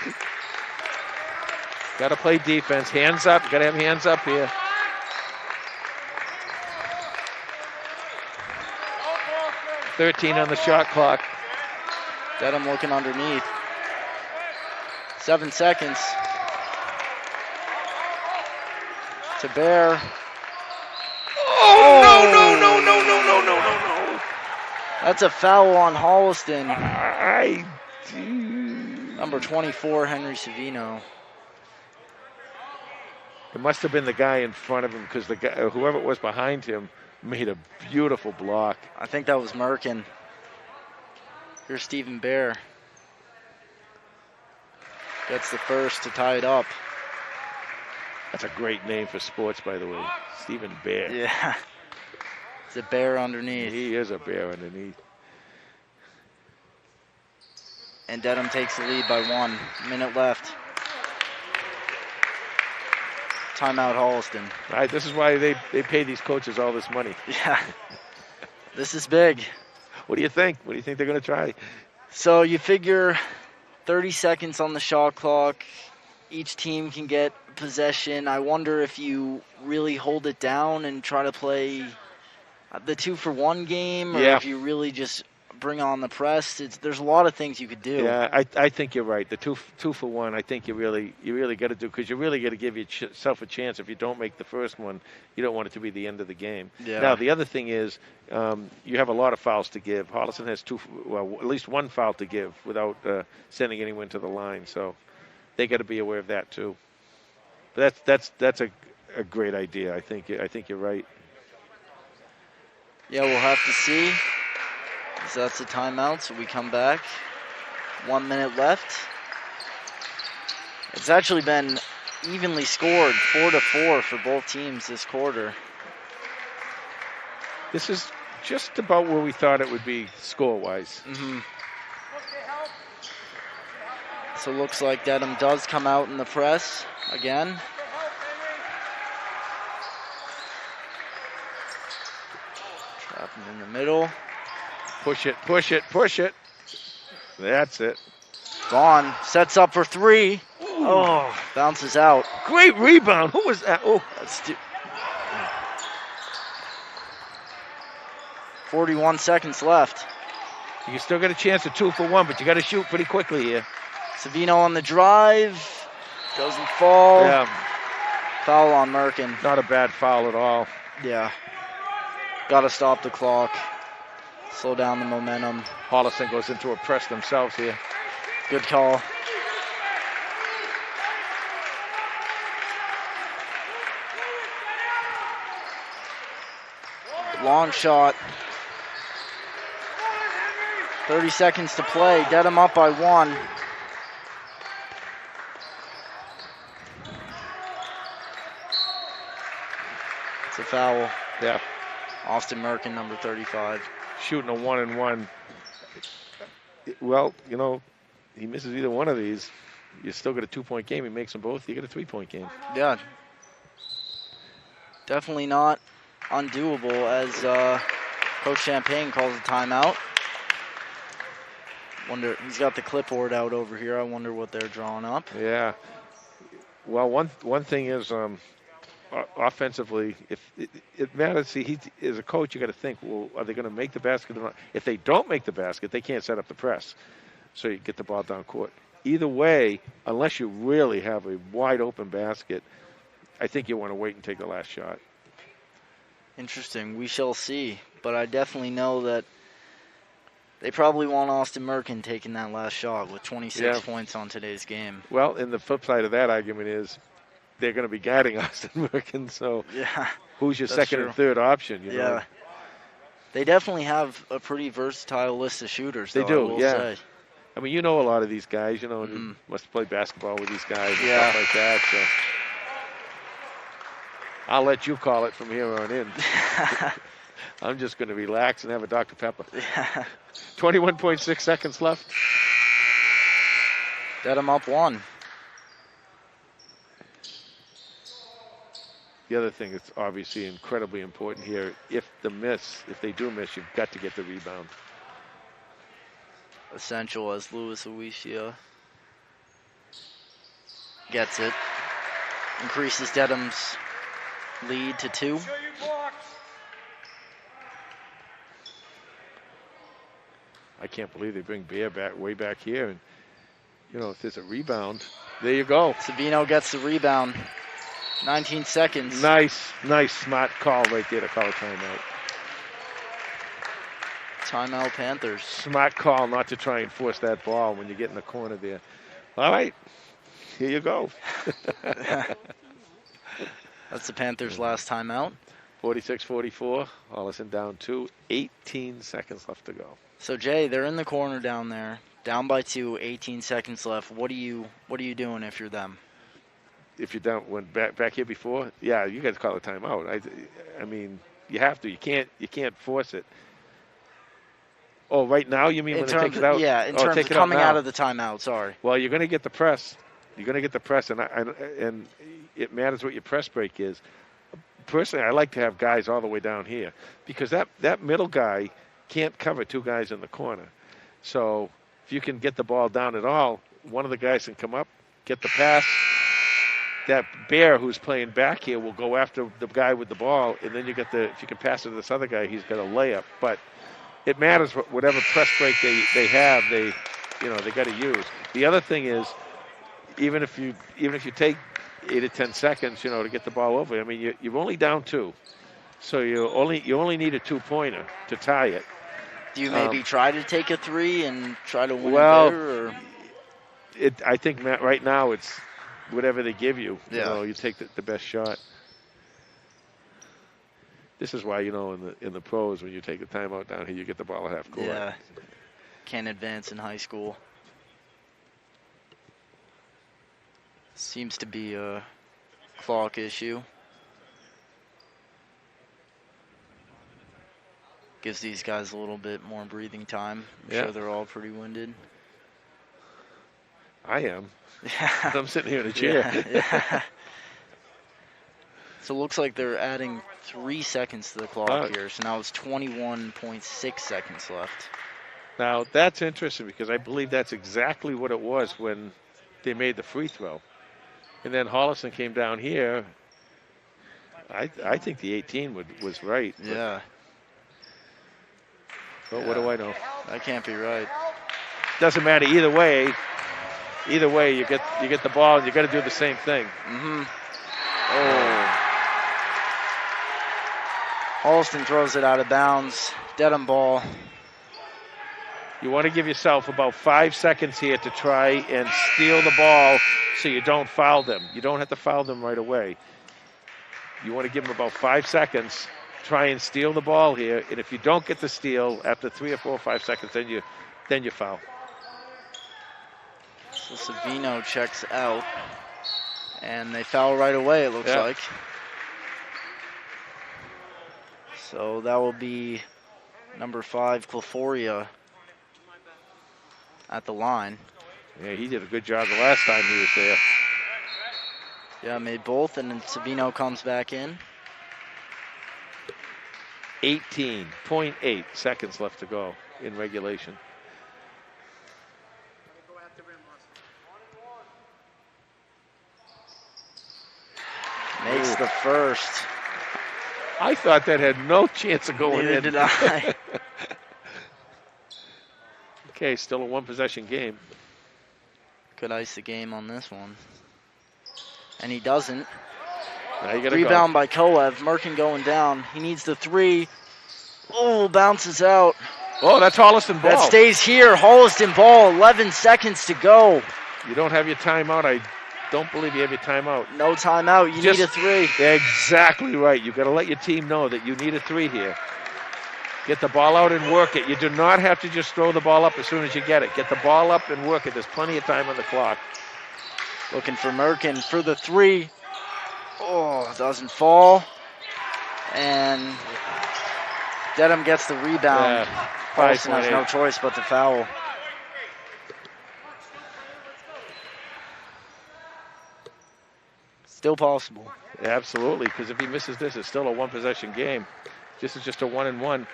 Got to play defense. Hands up. Got to have hands up here. .13 on the shot clock. Dedham looking underneath. 7 seconds. To Bear. Oh, no. That's a foul on Holliston. do. Number 24, Henry Savino. It must have been the guy in front of him because the guy, whoever it was behind him, made a beautiful block. I think that was Merkin. Here's Stephen Bear. Gets the first to tie it up. That's a great name for sports, by the way. Stephen Bear. Yeah. It's a bear underneath. He is a bear underneath. And Dedham takes the lead by 1 minute left. Timeout Holliston. Right, this is why they pay these coaches all this money. Yeah. This is big. What do you think? What do you think they're going to try? So you figure 30 seconds on the shot clock. Each team can get possession. I wonder if you really hold it down and try to play the 2-for-1 game, or if you really just bring on the press. There's a lot of things you could do. Yeah, I think you're right. The two for one, I think you really got to do, because you really got to give yourself a chance. If you don't make the first one, you don't want it to be the end of the game. Yeah. Now, the other thing is you have a lot of fouls to give. Holliston has at least one foul to give without sending anyone to the line. So they got to be aware of that too. But that's a great idea. I think you're right. Yeah, we'll have to see. So that's a timeout, so we come back. 1 minute left. It's actually been evenly scored, 4-4 for both teams this quarter. This is just about where we thought it would be score-wise. Mm-hmm. So it looks like Dedham does come out in the press again. Trapping in the middle. Push it, push it, push it. That's it. Gone. Sets up for three. Ooh. Oh, bounces out. Great rebound. Who was that? Oh, That's 41 seconds left. you still got a chance of 2 for 1, but you got to shoot pretty quickly here. Savino on the drive. Doesn't fall. Yeah, Foul on Merkin. not a bad foul at all. Yeah. Got to stop the clock. Slow down the momentum. Holliston goes into a press themselves here. Good call. Long shot. 30 seconds to play. Dedham up by 1. It's a foul. Yeah, Austin Merkin, number 35. shooting a 1-and-1. Well, you know, he misses either one of these. You still got a 2-point game. He makes them both. You get a 3-point game. Yeah. Definitely not undoable as Coach Champagne calls a timeout. Wonder, he's got the clipboard out over here. I wonder what they're drawing up. Yeah. Well, one thing is offensively, if it matters. See, as a coach, you got to think, well, are they going to make the basket or not? If they don't make the basket, they can't set up the press, so you get the ball down court. Either way, unless you really have a wide open basket, I think you want to wait and take the last shot. Interesting. We shall see. But I definitely know that they probably want Austin Merkin taking that last shot with 26 points on today's game. Well, and the flip side of that argument is they're going to be guarding Austin Merkin, so Yeah. who's your That's second true. and third option? You know? Yeah. They definitely have a pretty versatile list of shooters, They though, do, I will yeah. say. I mean, you know a lot of these guys, you know, and you must play basketball with these guys and Yeah. stuff like that, so I'll let you call it from here on in. I'm just going to relax and have a Dr. Pepper. Yeah. 21.6 seconds left. Dedham up 1. The other thing that's obviously incredibly important here, if they do miss, you've got to get the rebound. Essential as Luis Uishia gets it. Increases Dedham's lead to 2. Show you blocks. I can't believe they bring Bear way back here. And, you know, if there's a rebound, there you go. Savino gets the rebound. 19 seconds. Nice, smart call right there to call a timeout. Timeout Panthers. Smart call not to try and force that ball when you get in the corner there. All right, here you go. That's the Panthers' last timeout. 46-44, Holliston down 2, 18 seconds left to go. So Jay, they're in the corner down there, down by 2, 18 seconds left. What are you doing if you're them? If you're down, went back here before, yeah, you got to call a timeout. I mean, you have to. You can't force it. Oh, right now you mean when they take it out? Yeah, in Oh, terms take of it out coming now. out of the timeout. Sorry. Well, you're going to get the press. You're going to get the press, and it matters what your press break is. Personally, I like to have guys all the way down here because that middle guy can't cover 2 guys in the corner. So if you can get the ball down at all, one of the guys can come up, get the pass. That Bear who's playing back here will go after the guy with the ball, and then if you can pass it to this other guy, he's got a layup. But it matters whatever press break they have, they got to use. The other thing is, even if you take 8 or 10 seconds, to get the ball over. I mean, you're only down 2, so you only need a 2-pointer to tie it. Do you maybe try to take a 3 and try to win well, there? Or? I think, Matt, right now it's whatever they give you. Yeah. You know, you take the best shot. This is why, you know, in the pros, when you take a timeout down here, you get the ball at half court. Yeah. Can't advance in high school. Seems to be a clock issue. Gives these guys a little bit more breathing time. I'm Yeah. sure they're all pretty winded. I am. Yeah. I'm sitting here in a chair. Yeah. So it looks like they're adding 3 seconds to the clock here. So now it's 21.6 seconds left. Now, that's interesting because I believe that's exactly what it was when they made the free throw. And then Holliston came down here. I think the 18 was right. Yeah. But what do I know? That can't be right. Doesn't matter either way. Either way, you get the ball and you got to do the same thing. Mm-hmm. Oh. Holliston throws it out of bounds. Dedham ball. You want to give yourself about 5 seconds here to try and steal the ball so you don't foul them. You don't have to foul them right away. You want to give them about 5 seconds, try and steal the ball here, and if you don't get the steal after 3 or 4 or 5 seconds, then you foul. So Savino checks out, and they foul right away, it looks like. So that will be number 5, Cleforia, at the line. Yeah, he did a good job the last time he was there. Yeah, made both, and then Savino comes back in. 18.8 seconds left to go in regulation. Makes the first. I thought that had no chance of going Neither in. did I. Okay, still a one-possession game. Could ice the game on this one. And he doesn't. Now you gotta Rebound by Kolev. Merkin going down. He needs the 3. Oh, bounces out. Oh, that's Holliston ball. That stays here. Holliston ball. 11 seconds to go. You don't have your timeout. I don't believe you have your timeout. No timeout. You need a 3. Exactly right. You've got to let your team know that you need a 3 here. Get the ball out and work it. You do not have to just throw the ball up as soon as you get it. Get the ball up and work it. There's plenty of time on the clock. Looking for Merkin for the 3. Oh, doesn't fall. And Dedham gets the rebound. Holliston has no choice but to foul. Still possible. Absolutely, because if he misses this, it's still a one-possession game. This is just a 1-and-1.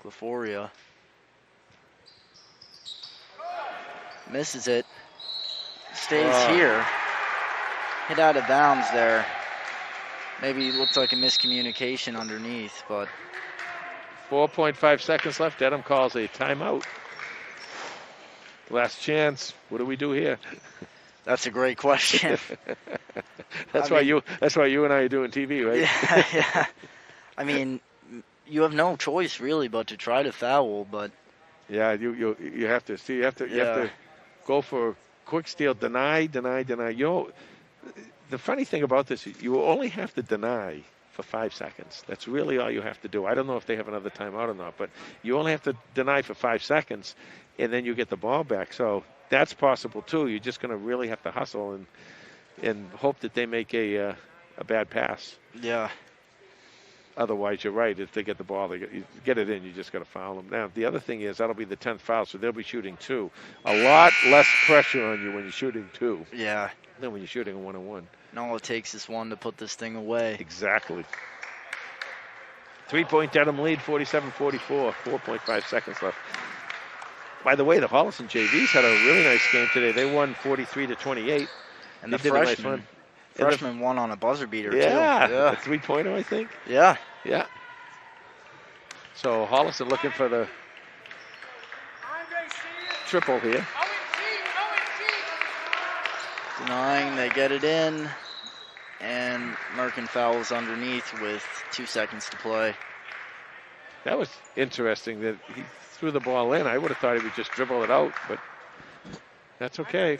Cleforia misses it. Stays here. Hit out of bounds there. Maybe it looks like a miscommunication underneath, but 4.5 seconds left. Dedham calls a timeout. Last chance. What do we do here? that's a great question. That's why you and I are doing TV, right? Yeah. I mean, you have no choice really but to try to foul, but Yeah, you have to see. You have to go for a quick steal. Deny. You know, the funny thing about this, you only have to deny for 5 seconds. That's really all you have to do. I don't know if they have another timeout or not, but you only have to deny for 5 seconds, and then you get the ball back. So that's possible too. You're just going to really have to hustle and hope that they make a bad pass. yeah. Otherwise, you're right. If they get the ball, you get it in. You just got to foul them. Now, the other thing is that'll be the 10th foul, so they'll be shooting 2. A lot less pressure on you when you're shooting 2 Yeah. than when you're shooting a 1-on-1. And all it takes is 1 to put this thing away. Exactly. 3-point Dedham lead, 47-44. 4.5 seconds left. By the way, the Holliston JVs had a really nice game today. They won 43-28. And the They did a nice freshman, run. freshman won on a buzzer beater too. Yeah, a 3-pointer, I think. Yeah. Yeah. So Holliston looking for the triple here. Denying, they get it in. And Merkin fouls underneath with 2 seconds to play. That was interesting that he threw the ball in. I would have thought he would just dribble it out, but that's okay.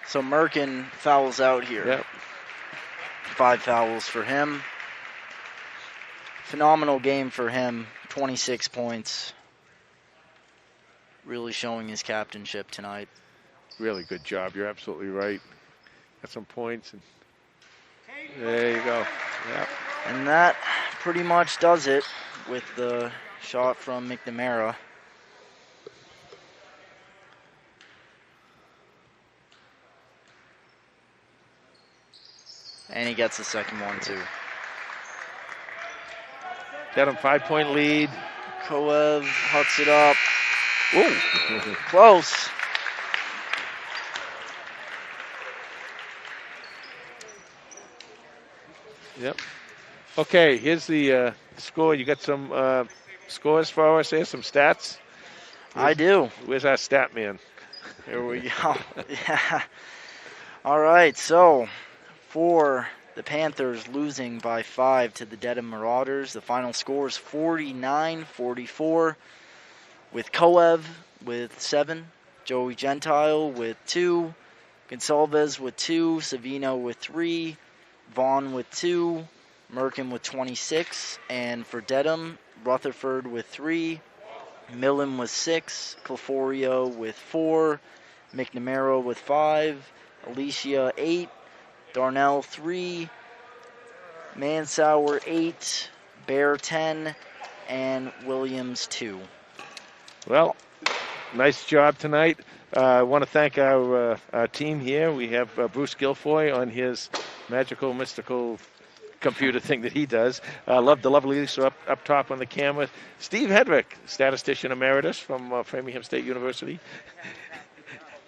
So Merkin fouls out here. Yep. 5 fouls for him. Phenomenal game for him. 26 points. Really showing his captainship tonight. Really good job. You're absolutely right. Got some points. And there you go. Yep. And that pretty much does it with the shot from McNamara. And he gets the second one, too. Dedham 5-point lead. Koev hucks it up. Ooh. Close. Yep. Okay, here's the score. You got some scores for us here, some stats? I do. Where's our stat man? Here we go. Yeah. All right, so for the Panthers losing by 5 to the Dedham Marauders, the final score is 49-44 with Koev with 7, Joey Gentile with 2, Gonsalves with 2, Savino with 3, Vaughn with 2, Merkin with 26, and for Dedham, Rutherford with 3, Millen with 6, Cleforio with 4, McNamara with 5, Alicia 8, Darnell 3, Mansauer 8, Bear 10, and Williams 2. Well, nice job tonight. I want to thank our team here. We have Bruce Guilfoy on his magical, mystical computer thing that he does. Love the lovely Lisa up top on the camera. Steve Hedrick, statistician emeritus from Framingham State University.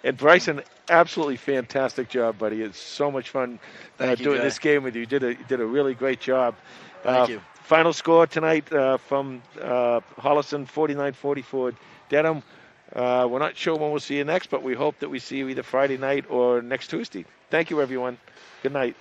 And Bryson, absolutely fantastic job, buddy. It's so much fun doing this game with you. You did a really great job. Thank you. Final score tonight from Holliston, 49-44 Dedham. We're not sure when we'll see you next, but we hope that we see you either Friday night or next Tuesday. Thank you, everyone. Good night.